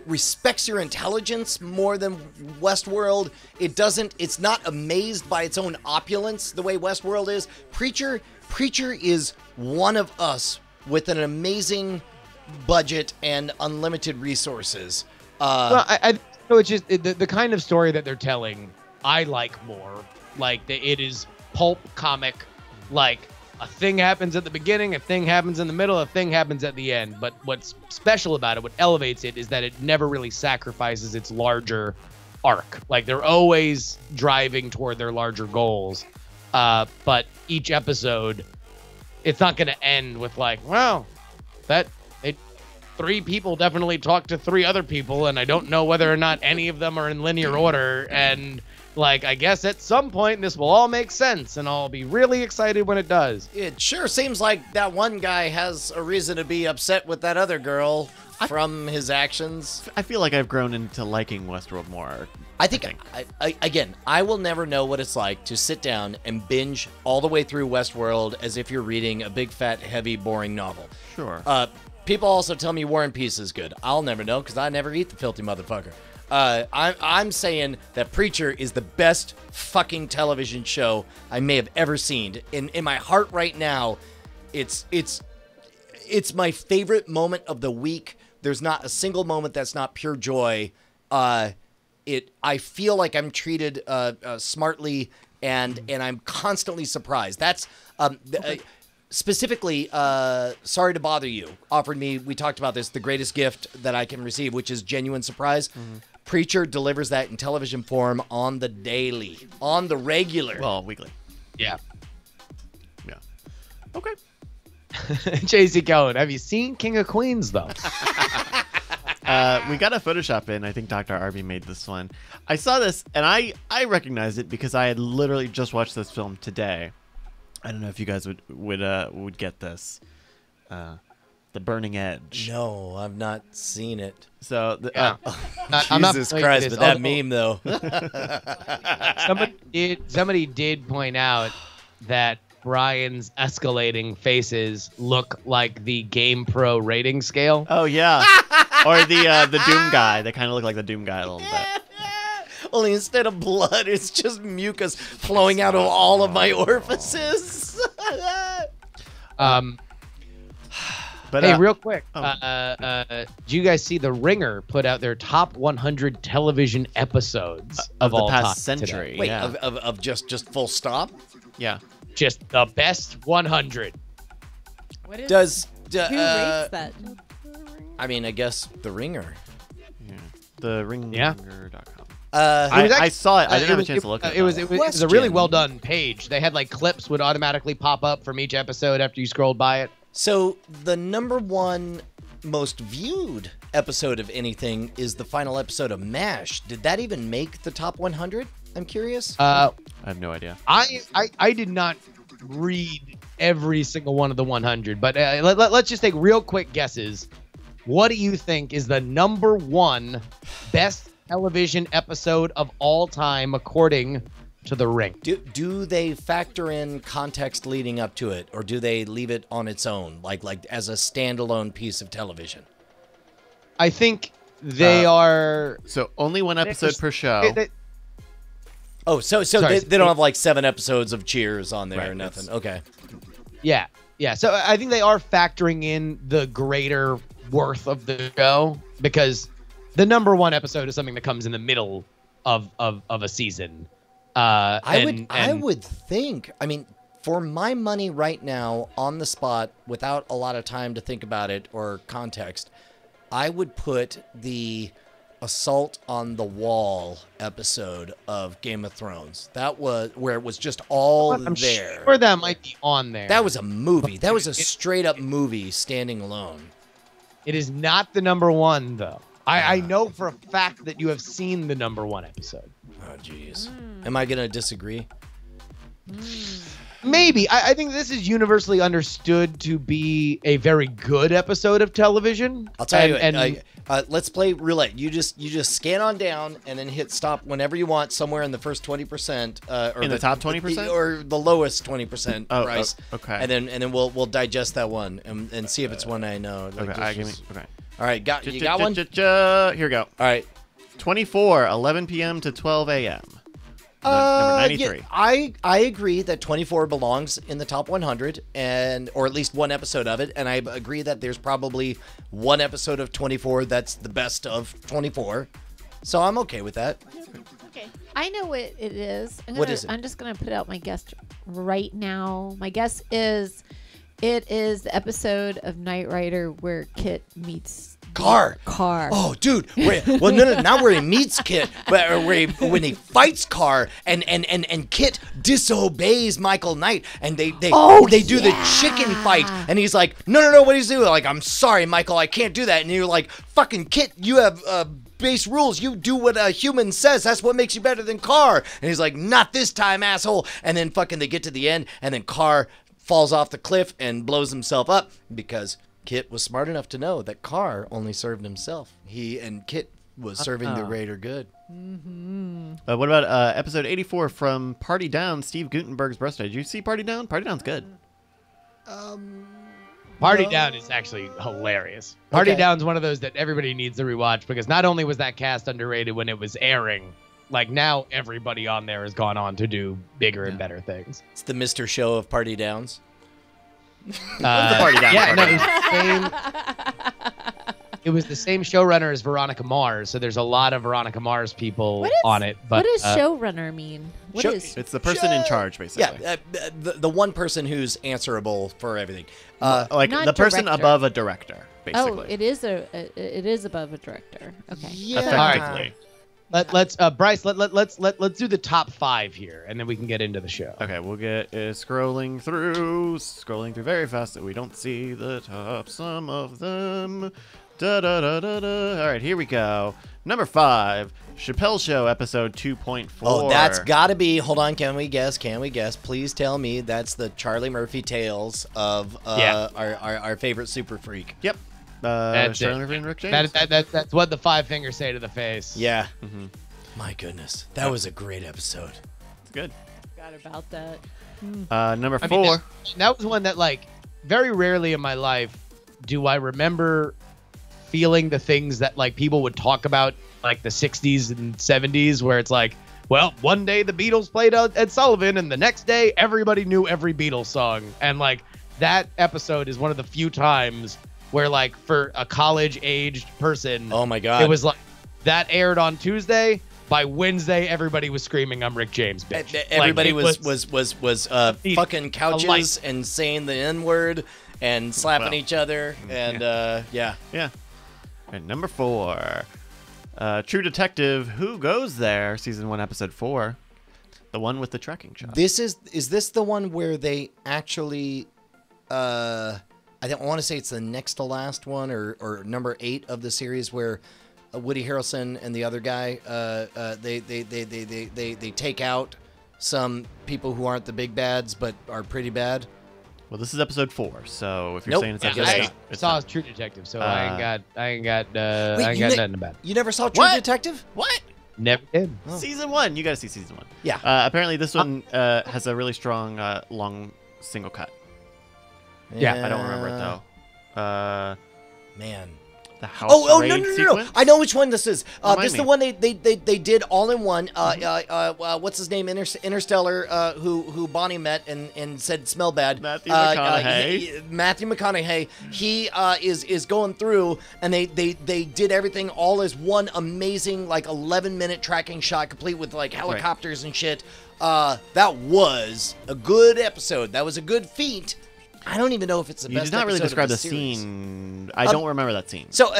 respects your intelligence more than Westworld. It's not amazed by its own opulence the way Westworld is. Preacher is one of us with an amazing budget and unlimited resources. Well, I it's just the kind of story that they're telling I like more. Like it is pulp comic. Like a thing happens at the beginning, a thing happens in the middle, a thing happens at the end. But what's special about it, what elevates it, is that it never really sacrifices its larger arc. Like they're always driving toward their larger goals. But each episode, it's not going to end with like, wow, that 3 people definitely talk to 3 other people, and I don't know whether or not any of them are in linear order. And like, I guess at some point this will all make sense, and I'll be really excited when it does. It sure seems like that one guy has a reason to be upset with that other girl from his actions. I feel like I've grown into liking Westworld more. I will never know what it's like to sit down and binge all the way through Westworld as if you're reading a big, fat, heavy, boring novel. Sure. People also tell me War and Peace is good. I'll never know because I never eat the filthy motherfucker. I'm saying that Preacher is the best fucking television show I may have ever seen. In my heart right now, it's my favorite moment of the week. There's not a single moment that's not pure joy. I feel like I'm treated smartly, and I'm constantly surprised. That's specifically, Sorry to Bother You offered me, we talked about this, the greatest gift that I can receive, which is genuine surprise. Preacher delivers that in television form on the daily, on the regular. Well, weekly. Yeah. Okay. JC Cohen, have you seen King of Queens, though? We got a Photoshop in. I think Dr. Arby made this one. I saw this, and I recognized it because I had literally just watched this film today. I don't know if you guys would get this. The Burning Edge. No, I've not seen it. So, Jesus Christ, but that meme though. Somebody did point out that Brian's escalating faces look like the Game Pro rating scale. Oh yeah, or the Doom guy. They kind of look like the Doom guy a little bit. Only instead of blood, it's just mucus flowing out of all of my orifices. But, hey, real quick, do you guys see The Ringer put out their top 100 television episodes of the all past time century? today? Wait, yeah. of just full stop? Yeah. Just the best 100. What is, Who who rates that? I mean, I guess The Ringer. Yeah. The ringer.com. I saw it. I didn't have a chance to look at it. It was a really well done page. They had like clips would automatically pop up from each episode after you scrolled by it. So the number 1 most viewed episode of anything is the final episode of MASH. Did that even make the top 100? I'm curious. I have no idea. I did not read every single one of the 100, but let's just take real quick guesses. What do you think is the number 1 best television episode of all time according to The Ring? Do they factor in context leading up to it, or do they leave it on its own, like as a standalone piece of television? I think they are. So only 1 episode per show. So they don't have like 7 episodes of Cheers on there or nothing. Okay. Yeah. Yeah, so I think they are factoring in the greater worth of the show because the number one episode is something that comes in the middle of a season. I would think. I mean, for my money right now, on the spot, without a lot of time to think about it or context, I would put the Assault on the Wall episode of Game of Thrones. That was where it was just all I'm there. sure that might be on there. That was a movie. That was a straight up movie standing alone. It is not the number one, though. I know for a fact that you have seen the number one episode. Oh, jeez. Am I going to disagree? Maybe. I think this is universally understood to be a very good episode of television. I'll tell you. Let's play roulette. You just scan on down and then hit stop whenever you want, somewhere in the first 20%, or In the top 20%? or the lowest 20% price. Okay. And then we'll digest that one and see if it's one I know. Like, Okay. okay. All right. You got one? Here we go. All right. 24, 11 p.m. to 12 a.m. Number 93. Yeah, I agree that 24 belongs in the top 100, or at least one episode of it, and I agree that there's probably one episode of 24 that's the best of 24. So I'm okay with that. Okay. I know what it is. What is it? I'm just going to put out my guess right now. My guess is it is the episode of Knight Rider where Kit meets Car. Oh, dude. No. Not where he meets Kit, but when he fights Car and Kit disobeys Michael Knight, and they do the chicken fight, and he's like, no, what he's doing? Like, I'm sorry, Michael, I can't do that. And you're like, fucking Kit, you have base rules. You do what a human says. That's what makes you better than Car. And he's like, not this time, asshole. And then fucking they get to the end, and then Car falls off the cliff and blows himself up because Kit was smart enough to know that Carr only served himself. He and Kit was serving the greater good. What about episode 84 from Party Down, Steve Gutenberg's birthday? Did you see Party Down? Party Down's good. Party Down is actually hilarious. Party Okay. Down's one of those that everybody needs to rewatch because not only was that cast underrated when it was airing, like now everybody on there has gone on to do bigger and better things. It's the Mr. Show of Party Downs. The Party Down. Yeah, Party. no, it was the same showrunner as Veronica Mars, so there's a lot of Veronica Mars people on it. But what does showrunner mean? What is? It's the person in charge, basically. Yeah, the one person who's answerable for everything. Like Not the person director. above a director, basically. Oh, it is above a director. Okay. Yeah. Effectively. let's Bryce, let's do the top 5 here, and then we can get into the show. Okay, we'll get scrolling through very fast so we don't see the top. Some of them. Da da da da da. All right, here we go. Number 5, Chappelle Show, episode 2.4. Oh, that's got to be. Hold on. Can we guess? Please tell me that's the Charlie Murphy tales of our favorite super freak. Yep. That's Charlie it. Murphy and Rick James. That's what the 5 fingers say to the face. Yeah. My goodness, that was a great episode. It's good. Forgot about that. Number 4. I mean, that was one that, like, very rarely in my life do I remember feeling the things that, like, people would talk about, like, the 60s and 70s, where it's like, well, one day the Beatles played Ed Sullivan, and the next day everybody knew every Beatles song. And, like, that episode is one of the few times where, like, for a college-aged person, Oh my God, it was like, that aired on Tuesday. By Wednesday, everybody was screaming, "I'm Rick James, bitch!" Everybody Like, was fucking couches and saying the N-word and slapping each other, and yeah. And number 4, True Detective, Who Goes There, season 1, episode 4, the one with the trekking shot. Is this the one where they actually? I want to say it's the next to last one, or number 8 of the series, where Woody Harrelson and the other guy they take out some people who aren't the big bads but are pretty bad. Well, this is episode 4, so if you're Nope. saying it's Yeah, episode I 8, it's saw not. True Detective, so Wait, I ain't got you nothing about it. You never saw True What? Detective? What? Never did. Oh. Season 1. You got to see season 1. Yeah. Apparently, this one has a really strong, long single cut. Yeah, I don't remember it, though. Man. The house Oh, raid no. sequence? I know which one this is. The house Oh, no. raid sequence? I know which one this is. Remind This is me. the one they did all in one. What's his name? Interstellar, who Bonnie met and said smell bad. Matthew McConaughey. Matthew McConaughey. He is going through, and they did everything all as one amazing, like, 11-minute tracking shot, complete with, like, helicopters and shit. That was a good episode. That was a good feat. I don't even know if it's the You best did not really episode describe of the series. scene. I don't remember that scene. So,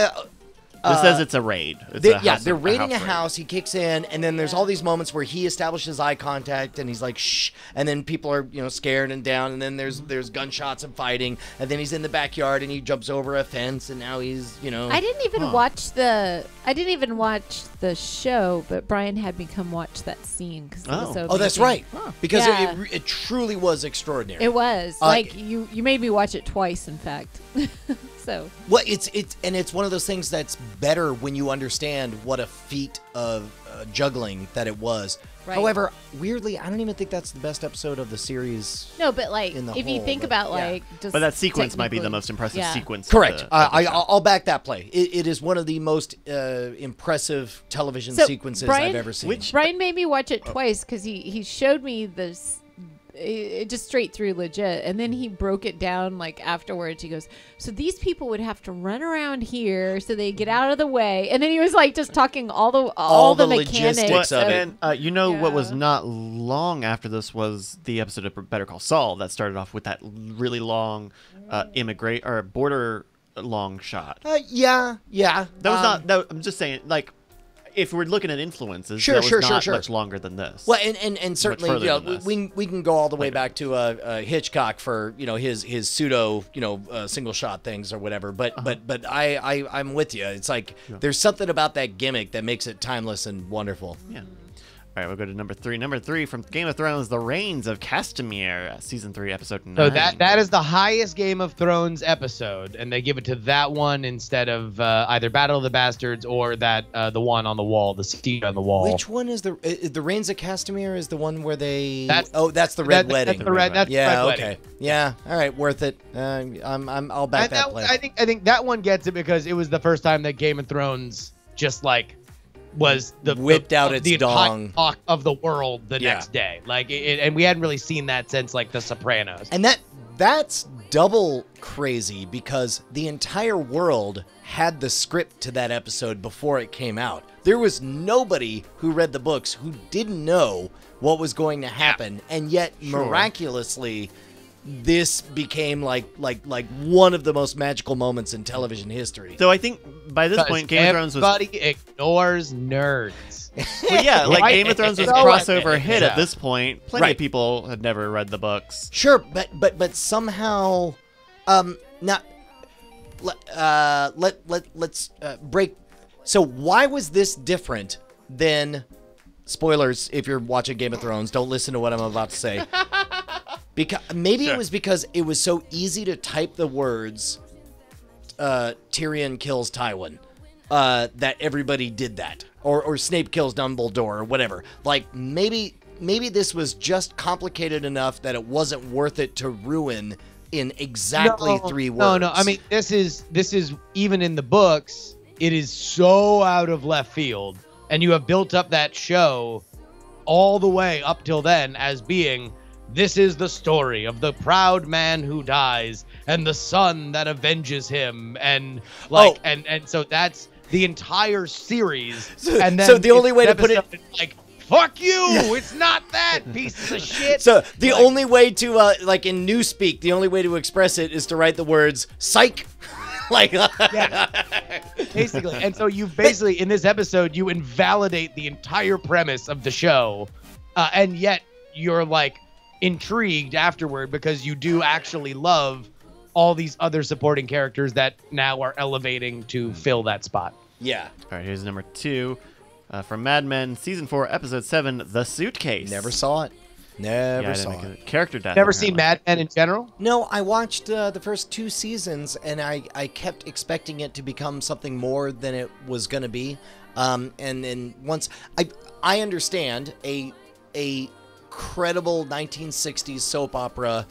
This says it's a raid. It's They, a yeah, house- they're raiding a raid. house. He kicks in, and then there's all these moments where he establishes eye contact, and he's like, "Shh," and then people are, scared and down, and then there's gunshots and fighting, and then he's in the backyard, and he jumps over a fence, and now he's, I didn't even watch the show, but Brian had me come watch that scene because it was so Oh, that's amazing. right, because Yeah. it truly was extraordinary. It was you made me watch it twice, in fact. So Well, it's one of those things that's better when you understand what a feat of juggling that it was. Right. However, weirdly, I don't even think that's the best episode of the series. no, but like In the if you whole, think but- about yeah. like just But that sequence might be the technically- most impressive yeah. sequence. of Correct. the- of the show. I'll back that play. It is one of the most impressive television So, sequences Brian- I've ever seen. Which- Brian made me watch it twice because he showed me this. It just straight through legit, and then he broke it down like afterwards. He goes, "So these people would have to run around here so they get out of the way," and then he was like just talking all the the mechanics. logistics of it. And what was Yeah. not long after this was the episode of Better Call Saul that started off with that really long border long shot. Yeah. That was not. That, I'm just saying, like, if we're looking at influences, Sure, that was sure, not sure. much longer than this. Well, and certainly, further than this. we can go all the way back to Hitchcock for his pseudo single shot things or whatever. But I'm with you. It's like there's something about that gimmick that makes it timeless and wonderful. Yeah. All right, we'll go to number 3. Number 3 from Game of Thrones, The Reigns of Castamere, season 3, episode 9. So that is the highest Game of Thrones episode, and they give it to that one instead of either Battle of the Bastards or that the one on the wall, the seat on the wall. Which one is the Reigns of Castamere? Is the one where they? That's- that's the Red That- Wedding. That's the red. That's the Yeah. red Okay. wedding. Yeah. All right. Worth it. I'll back And that play. I think that one gets it because it was the first time that Game of Thrones just like was Whipped out its the entire dong. talk of the world the Yeah. next day. Like and we hadn't really seen that since like The Sopranos. And that's double crazy because the entire world had the script to that episode before it came out. There was nobody who read the books who didn't know what was going to happen, and yet miraculously this became like one of the most magical moments in television history. So I think by this point, Game of Thrones was. Everybody ignores nerds. Well, yeah, like Right? Game of Thrones was a So- crossover hit Yeah. at this point. Plenty Right. of people had never read the books. Sure, but somehow, not. Let's break. So why was this different than? Spoilers, if you're watching Game of Thrones, don't listen to what I'm about to say. Because maybe it was because it was so easy to type the words Tyrion kills Tywin that everybody did that, or Snape kills Dumbledore or whatever. Like maybe this was just complicated enough that it wasn't worth it to ruin in exactly 3 words. No. I mean, this is even in the books. It is so out of left field, and you have built up that show all the way up till then as being. This is the story of the proud man who dies and the son that avenges him, and and so that's the entire series. And then so the only way to put it- it's like fuck you, it's not that pieces of shit. So the only way to like in newspeak, the only way to express it is to write the words "psych." Like basically, and so you basically in this episode you invalidate the entire premise of the show, and yet you're like intrigued afterward because you do actually love all these other supporting characters that now are elevating to fill that spot. yeah. All right, here's number 2 from Mad Men, season 4, episode 7, The Suitcase. Never saw it. Yeah, Never I saw didn't it. make it. Character death. Never seen apparently. Mad Men in general? No, I watched the first 2 seasons, and I kept expecting it to become something more than it was going to be. And then once I understand a credible 1960s soap opera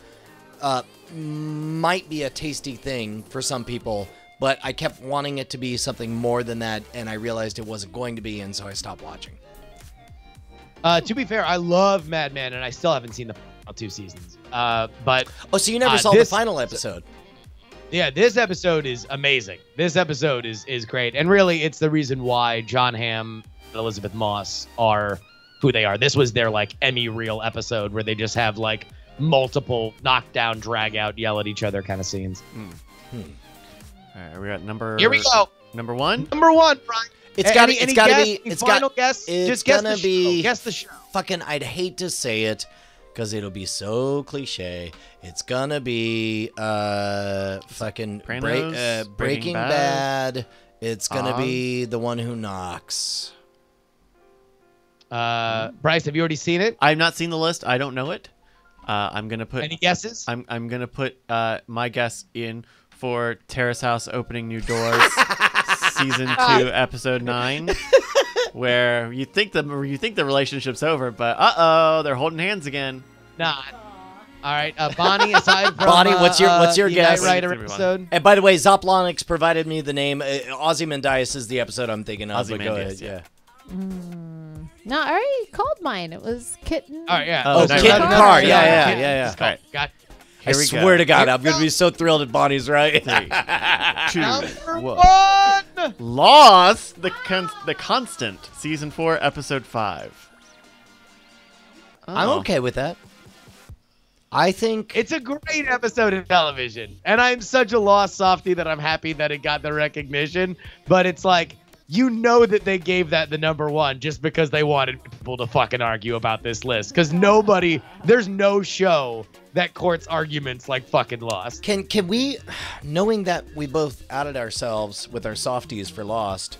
might be a tasty thing for some people, but I kept wanting it to be something more than that, and I realized it wasn't going to be, and so I stopped watching. To be fair, I love Mad Men, and I still haven't seen the final 2 seasons. But Oh, so you never saw the final episode? yeah, this episode is amazing. This episode is great, and really, it's the reason why John Hamm and Elizabeth Moss are who they are. This was their like Emmy reel episode where they just have like multiple knockdown, drag out, yell at each other kind of scenes. All right, we got number. Here we go. Number 1. Number 1, Brian. It's got to be. Final guess. It's Just guess gonna the be. show. Guess the show. Fucking, I'd hate to say it, because it'll be so cliche. It's gonna be fucking Sopranos, Breaking Breaking Bad. It's gonna Oz. be The One Who Knocks. Bryce, have you already seen it? I've not seen the list. I don't know it. I'm gonna put. Any guesses? I'm gonna put my guess in for Terrace House Opening New Doors, season 2, episode 9, where you think the relationship's over, but they're holding hands again. Not. All right, Bonnie. Aside from Bonnie, what's your the guess? Knight Rider Everyone. episode. And by the way, Zoplonix provided me the name. Ozymandias is the episode I'm thinking of. But go ahead, Ozymandias, yeah. No, I already called mine. It was Kitten. All right, yeah. Oh, Oh, Knight Kitten Rider. Carr. Kitten. Yeah. All right. Got I Here we swear go. to God, Here I'm we gonna be so thrilled if Bonnie's right. 3, 2, number 1. 1. Lost the Constant, season 4, episode 5. I'm Oh. okay with that. I think It's a great episode of television, and I'm such a lost softie that I'm happy that it got the recognition. But it's like, you know that they gave that the number 1 just because they wanted people to fucking argue about this list. Because there's no show that courts arguments like fucking Lost. Can we, knowing that we both outed ourselves with our softies for Lost,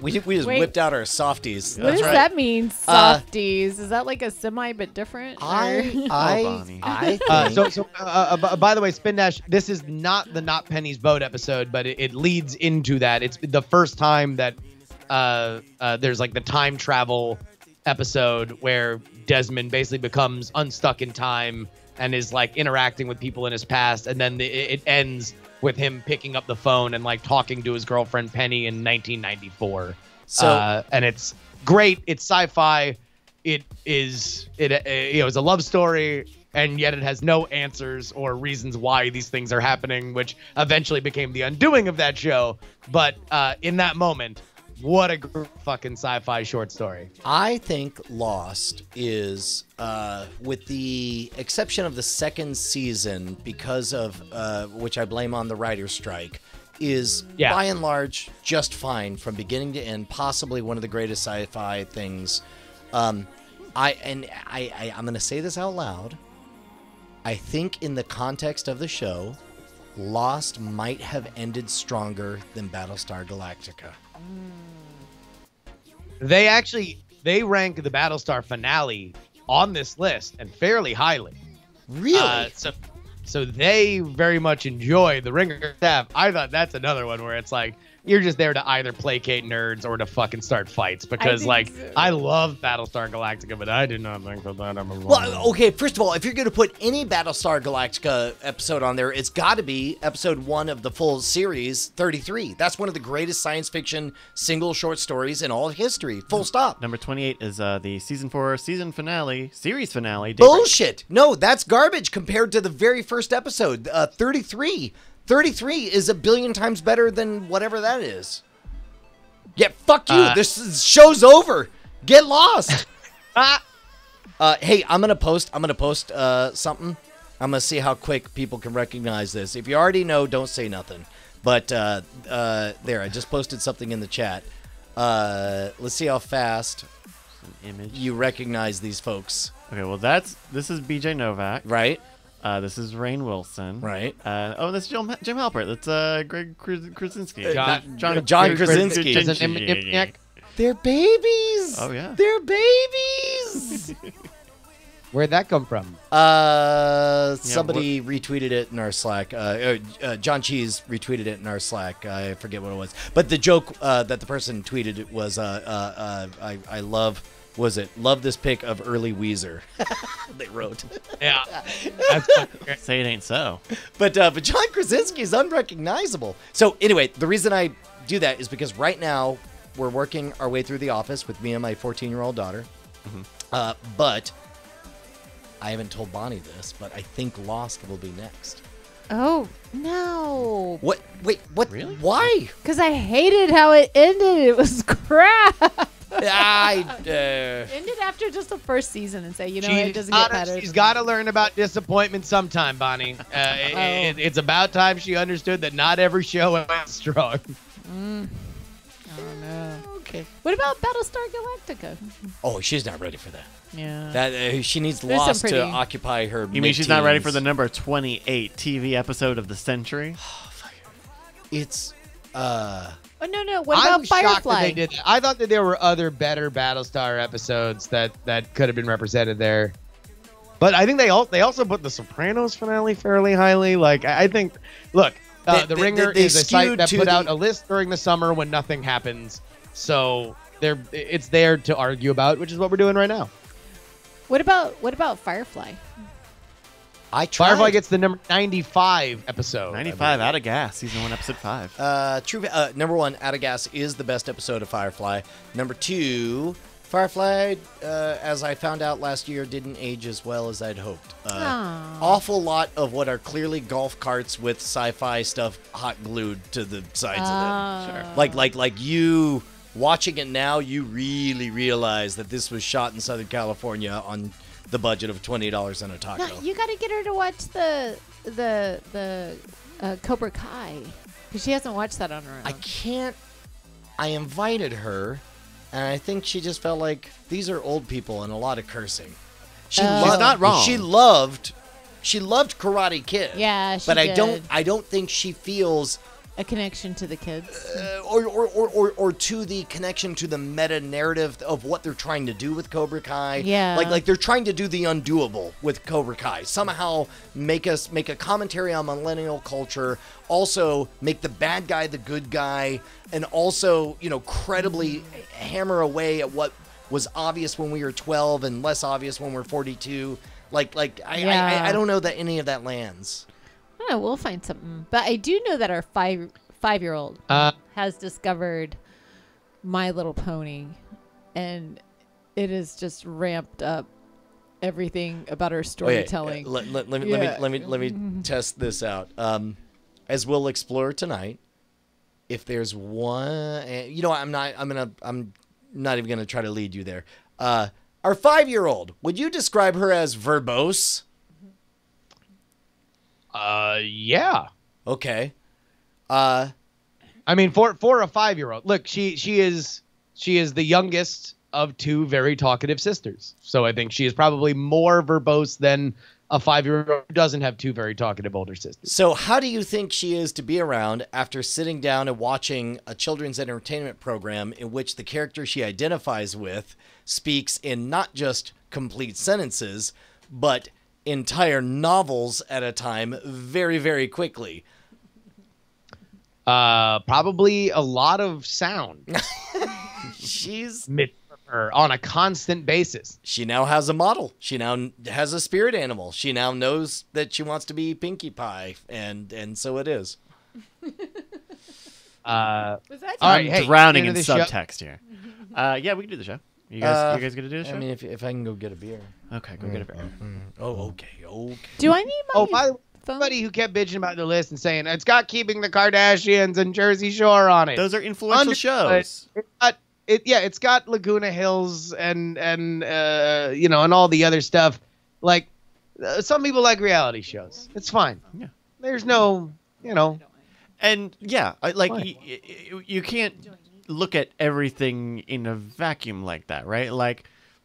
we just Wait. whipped out our softies. What does right. that mean? Softies. Is that like a semi but different? I Bonnie. think By the way, Spin Dash, this is not the Not Penny's Boat episode, but it leads into that. It's the first time that there's like the time travel episode where Desmond basically becomes unstuck in time and is like interacting with people in his past, and then it ends with him picking up the phone and like talking to his girlfriend Penny in 1994. So- and it's great. It's sci-fi. It's a love story, and yet it has no answers or reasons why these things are happening, which eventually became the undoing of that show. But in that moment, what a fucking sci-fi short story. I think Lost is, with the exception of the second season, because of which I blame on the writer's strike, is by and large just fine from beginning to end. Possibly one of the greatest sci-fi things. I'm going to say this out loud. I think in the context of the show, Lost might have ended stronger than Battlestar Galactica. They rank the Battlestar finale on this list, and fairly highly. Really? So they very much enjoy the Ringer staff. I thought that's another one where it's like, you're just there to either placate nerds or to fucking start fights, because think so. I love Battlestar Galactica, but I did not think that Well, okay, first of all, if you're going to put any Battlestar Galactica episode on there, it's got to be episode 1 of the full series, 33. That's one of the greatest science fiction single short stories in all of history. Full stop. Number 28 is the season 4 series finale. Daybreak. Bullshit. No, that's garbage compared to the very first episode, 33. 33 is a billion times better than whatever that is. Yeah, fuck you. This show's over. Get lost. Hey, I'm gonna post something. I'm gonna see how quick people can recognize this. If you already know, don't say nothing. But there, I just posted something in the chat. Let's see how fast Image. you recognize these folks. Okay, well this is BJ Novak. Right? This is Rainn Wilson. Right. That's Jim Halpert. That's Greg Krasinski. John Krasinski. Krasinski. They're babies. Oh, yeah. They're babies. Where'd that come from? Somebody retweeted it in our Slack. John Cheese retweeted it in our Slack. I forget what it was. But the joke that the person tweeted was, I love was it? Love this pic of early Weezer. They wrote. Yeah. That's fucking Say it ain't so. But John Krasinski is unrecognizable. So anyway, the reason I do that is because right now we're working our way through The Office with me and my 14-year-old daughter. But I haven't told Bonnie this, but I think Lost will be next. Oh no! What? Wait, what? Really? Why? Because I hated how it ended. It was crap. Ended after just the first season and say, you know, it doesn't get better. She's got to learn about disappointment sometime, Bonnie. It's about time she understood that not every show ends strong. Oh no. Okay. What about Battlestar Galactica? Oh, she's not ready for that. Yeah. That she needs There's some Lost to pretty- occupy her. You mean she's not ready for the mid-teens. number 28 TV episode of the century? It's Oh no. What I'm about shocked that Firefly? they did that. I thought that there were other better Battlestar episodes that could have been represented there. But I think they also put the Sopranos finale fairly highly. Like I think, look, The Ringer they is a site skewed that to put out the- a list during the summer when nothing happens. So it's there to argue about, which is what we're doing right now. What about Firefly? I tried. Firefly gets the number 95 episode. 95 out of gas, season 1, episode 5. True. Number 1, Out of Gas is the best episode of Firefly. Number 2, Firefly, as I found out last year, didn't age as well as I'd hoped. Awful lot of what are clearly golf carts with sci-fi stuff hot glued to the sides of them. Like you watching it now, you really realize that this was shot in Southern California on the budget of $20 on a taco. No, you got to get her to watch the Cobra Kai because she hasn't watched that on her own. I can't. I invited her, and I think she just felt like these are old people and a lot of cursing. She's not wrong. She loved Karate Kid. Yeah, she but did. I don't think she feels A connection to the kids. or to the connection to the meta narrative of what they're trying to do with Cobra Kai. Yeah. Like they're trying to do the undoable with Cobra Kai. Somehow make a commentary on millennial culture, also make the bad guy the good guy, and also, credibly hammer away at what was obvious when we were 12 and less obvious when we're 42. I don't know that any of that lands. Oh, we'll find something. But I do know that our five-year-old has discovered My Little Pony, and it has just ramped up everything about her storytelling. Let me test this out. As we'll explore tonight, if there's one, I'm not even gonna try to lead you there. Our 5-year-old, would you describe her as verbose? Yeah. Okay. I mean, for a 5-year-old, look, she is the youngest of 2 very talkative sisters. So I think she is probably more verbose than a 5-year-old who doesn't have 2 very talkative older sisters. So how do you think she is to be around after sitting down and watching a children's entertainment program in which the character she identifies with speaks in not just complete sentences, but entire novels at a time very, very quickly? Probably a lot of sound. She's Her on a constant basis. She now has a model. She now has a spirit animal. She now knows that she wants to be Pinkie Pie, and so it is. Was that All right, I'm hey, drowning in into the show. subtext here. Yeah, we can do the show. You guys gonna do the show? I mean, if I can go get a beer. Okay, go get a beer. Oh, okay. Do I need my By the way, phone? somebody who kept bitching about the list and saying it's got Keeping the Kardashians and Jersey Shore on it. Those are influential Understood. shows. It's got Laguna Hills and and all the other stuff. Like some people like reality shows. It's fine. Yeah. There's no, And yeah, Fine. you can't look at everything in a vacuum like that, right? Like,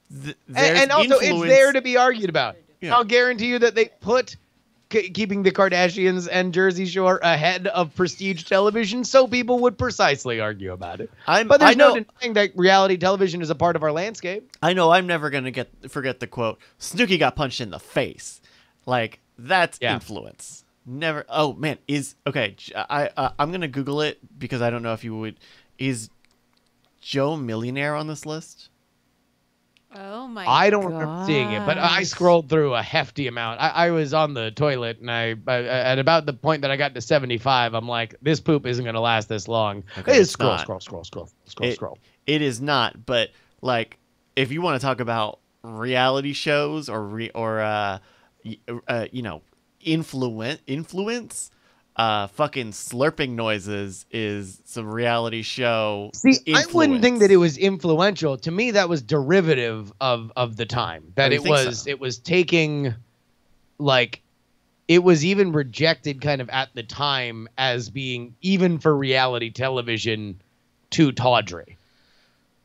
there's and also it's influence- there to be argued about. Yeah. I'll guarantee you that they put Keeping the Kardashians and Jersey Shore ahead of prestige television, so people would precisely argue about it. But there's no denying that reality television is a part of our landscape. I know I'm never gonna forget the quote. Snooki got punched in the face. Like, that's influence. Never. Oh man, I'm gonna Google it because I don't know if you would. Is Joe Millionaire on this list? Oh my! I don't remember seeing it, but I gosh. scrolled through a hefty amount. I was on the toilet, and I at about the point that I got to 75, I'm like, this poop isn't gonna last this long. Okay, It is it's scroll, not. scroll. It is not, but like if you want to talk about reality shows or you know, influence, fucking slurping noises is some reality show. See, I wouldn't think that it influence. was influential. To me, that was derivative of the time. That you it think was so? it was taking, like, it was even rejected kind of at the time as being, even for reality television, too tawdry.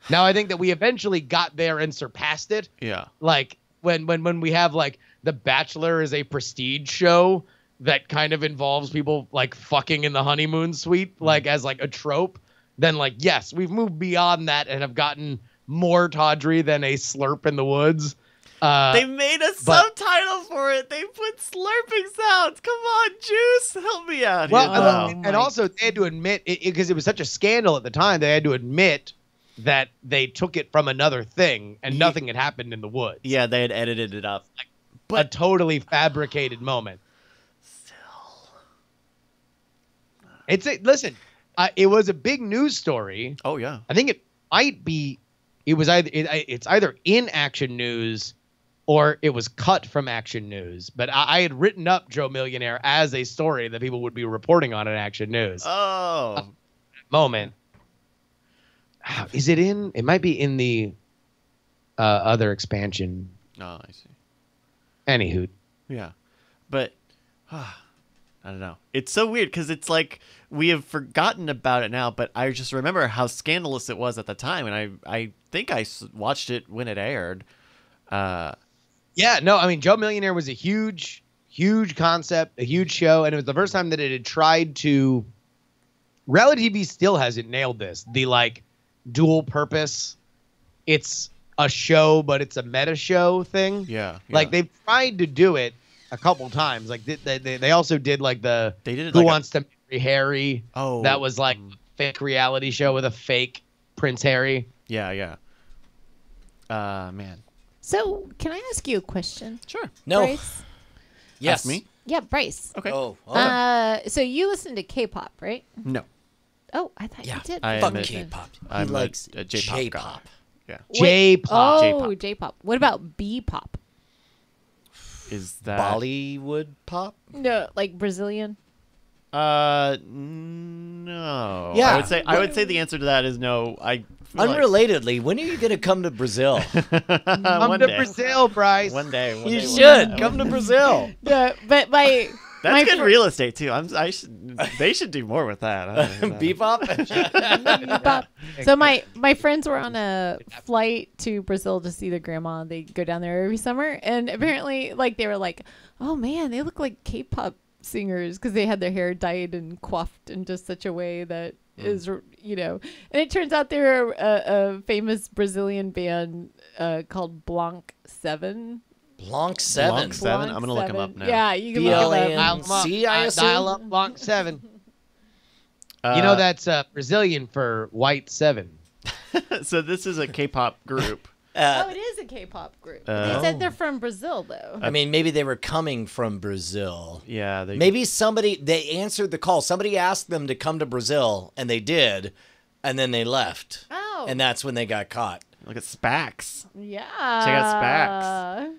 Now I think that we eventually got there and surpassed it. Yeah. Like when we have like The Bachelor is a prestige show that kind of involves people like fucking in the honeymoon suite, like as like a trope, then like, yes, we've moved beyond that and have gotten more tawdry than a slurp in the woods. They made a but- subtitle for it. They put slurping sounds. Come on, Juice, help me out Well, here. Oh and my- also they had to admit it because it was such a scandal at the time. They had to admit that they took it from another thing and nothing had happened in the woods. Yeah, they had edited it up. A totally fabricated moment. Listen, it was a big news story. Oh yeah. I think it might be. It was it's either in Action News or it was cut from Action News. But I had written up Joe Millionaire as a story that people would be reporting on in Action News. Oh. Moment. Is it in? It might be in the other expansion. Oh, I see. Anywho, Yeah, but I don't know. It's so weird because it's like we have forgotten about it now, but I just remember how scandalous it was at the time, and I think I watched it when it aired. yeah, no, I mean, Joe Millionaire was a huge concept, a huge show, and it was the first time that it had tried to. Reality TV still hasn't nailed this. The like dual purpose. It's a show, but it's a meta show thing. Yeah, Like they've tried to do it a couple times. Like they also did like the they did it. Who like Wants to Marry Harry. Oh, That was like a fake reality show with a fake Prince Harry. yeah. Man. So, can I ask you a question? Sure. No. Bryce? Yes. Ask me. Yeah, Bryce. Okay. Oh. So you listen to K-pop, right? No. Oh, I thought Yeah. you did. I am Fuck a- K-pop. He I'm a likes J-pop guy. J-pop. Yeah. J-pop. Oh, J-pop. What about B-pop? Is that Bollywood pop? No, like Brazilian. No. Yeah. I would say the answer to that is no. I feel like- Unrelatedly, when are you going to come to Brazil? Come One to day. Brazil, Bryce. One day. One You day, one should day. come to Brazil. Yeah, but my That's my good fr- real estate too. They should do more with that. Bebop? Bop. So my friends were on a flight to Brazil to see their grandma. They go down there every summer, and apparently, like they were like, "Oh man, they look like K-pop singers," because they had their hair dyed and coiffed in just such a way that is, you know. And it turns out they're a famous Brazilian band called Blanc 7. Blanc 7. Blanc 7? I'm gonna look 'em up now. Yeah, you can look them BLAN. up. See, I assume? Dial up Blanc 7. You know that's Brazilian for white 7. So this is a K-pop group. Oh, it is a K-pop group. They said they're from Brazil, though. I mean, maybe they were coming from Brazil. Yeah. Maybe they answered the call. Somebody asked them to come to Brazil, and they did, and then they left. Oh. And that's when they got caught. Look at Spax. Yeah. Check out Spax.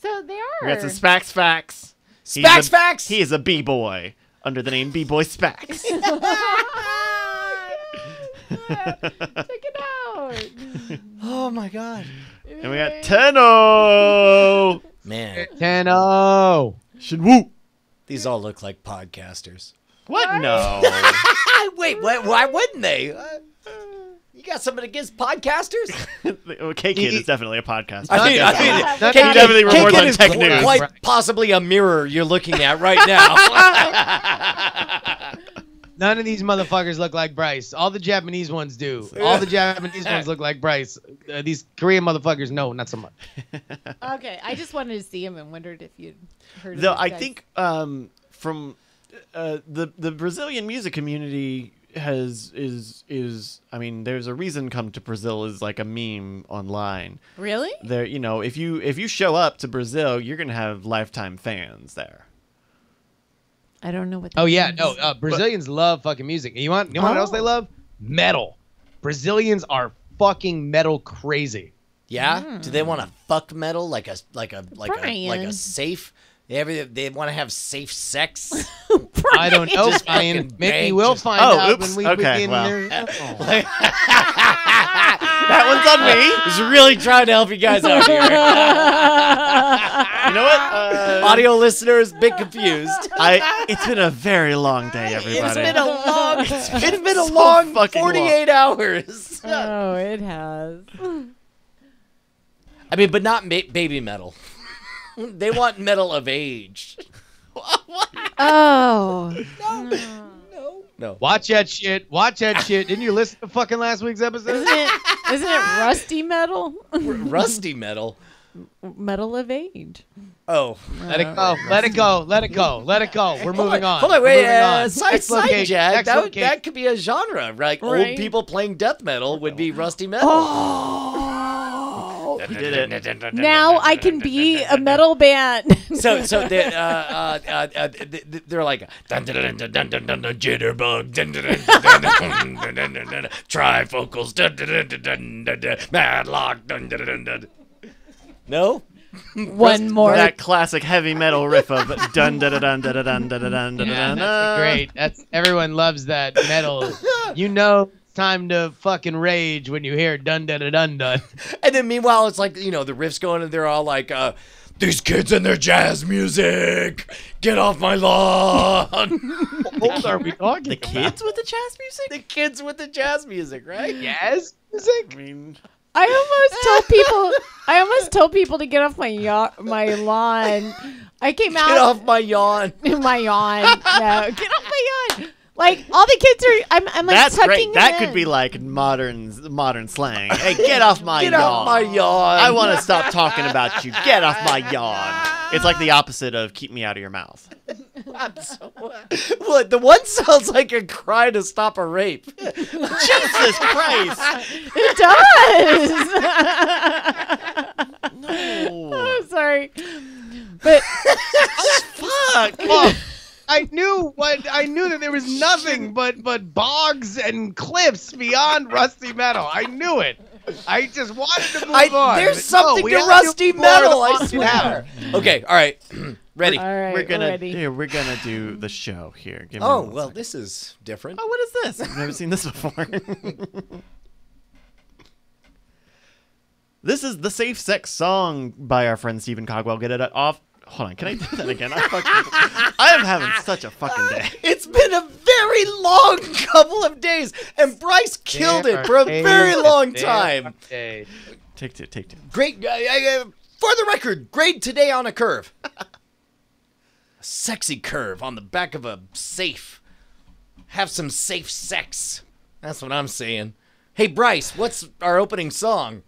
So they are. We got some Spax facts. Spax facts! He is a b-boy under the name B-boy Spax. Check it out. Oh, my God. And we got Tenno. Man, 10-0. Shinwoo. these all look like podcasters. What? No. Wait, why wouldn't they? You got something against podcasters? K-Kid is definitely a podcast. I mean, He definitely reports K-Kid on is tech news. quite possibly a mirror you're looking at right now. None of these motherfuckers look like Bryce. All the Japanese ones do. All the Japanese ones look like Bryce. These Korean motherfuckers, no, not so much. Okay, I just wanted to see him and wondered if you'd heard of Though these I guys. think from the Brazilian music community I mean, there's a reason Come to Brazil is like a meme online. Really? There, you know, if you show up to Brazil, you're gonna have lifetime fans there. I don't know what that Oh yeah, means. no. Brazilians love fucking music. You want what else they love? Metal. Brazilians are fucking metal crazy. Yeah. Do they want to fuck metal like a Brian. safe? They want to have safe sex. I don't know, Just Brian. fucking Maybe bang, we'll just- find Oh, out oops. when we Okay, begin. well. Oh. That one's on me. He's really trying to help you guys out here. You know what? Audio listeners, bit confused. It's been a very long day, everybody. It's been a so long fucking 48 hours. Oh, it has. I mean, but not baby metal. They want metal of age. Oh. No. Watch that shit. Watch that shit. Didn't you listen to fucking last week's episode? Isn't it rusty metal? Rusty metal. Metal of age. Oh. Let it go. Let it go. Let it go. Let it go. We're moving on. Hold on, We're wait. moving on. Side Next location. Jack. Next That location. could be a genre. Like Right. old people playing death metal would be rusty metal. Oh. You did it. Now I can be a metal band. So they're like jitterbug, trifocals, madlock. No. One more. That classic heavy metal riff of dun dun dun dun dun dun dun dun dun Yeah, dun. that's great. That's everyone loves that metal. You know, it's time to fucking rage when you hear dun dun dun dun dun. And then meanwhile, it's like, you know, the riff's going and they're all like, these kids and their jazz music, get off my lawn. What are we talking The kids with the jazz music? The kids with the jazz music, right? Jazz music? I mean, I almost told people to get off my lawn. I came out Get off my yawn. my yawn. No, get off my yawn. Like all the kids are. I'm like that's tucking great. them That could in. be like modern slang. Hey, get off my Get yawn. off my yawn. I want to stop talking about you. Get off my yawn. It's like the opposite of keep me out of your mouth. What? The one sounds like a cry to stop a rape. Jesus Christ. It does. No. I'm sorry, but Fuck. Oh, I knew that there was nothing but bogs and cliffs beyond rusty metal. I knew it. I just wanted to move on. There's But something no, we to have rusty do more of metal, the I haunted swear. house. Okay, all right. Ready. all right, We're gonna do the show here. Give me Oh, one well, second. this is different. Oh, what is this? I've never seen this before. This is the Safe Sex song by our friend Stephen Cogwell. Get it off. Hold on, can I do that again? I am having such a fucking day. It's been a very long couple of days, and Bryce killed it for a very long time. Okay. Take two. Great. For the record, grade today on a curve. A sexy curve on the back of a safe. Have some safe sex. That's what I'm saying. Hey, Bryce, what's our opening song?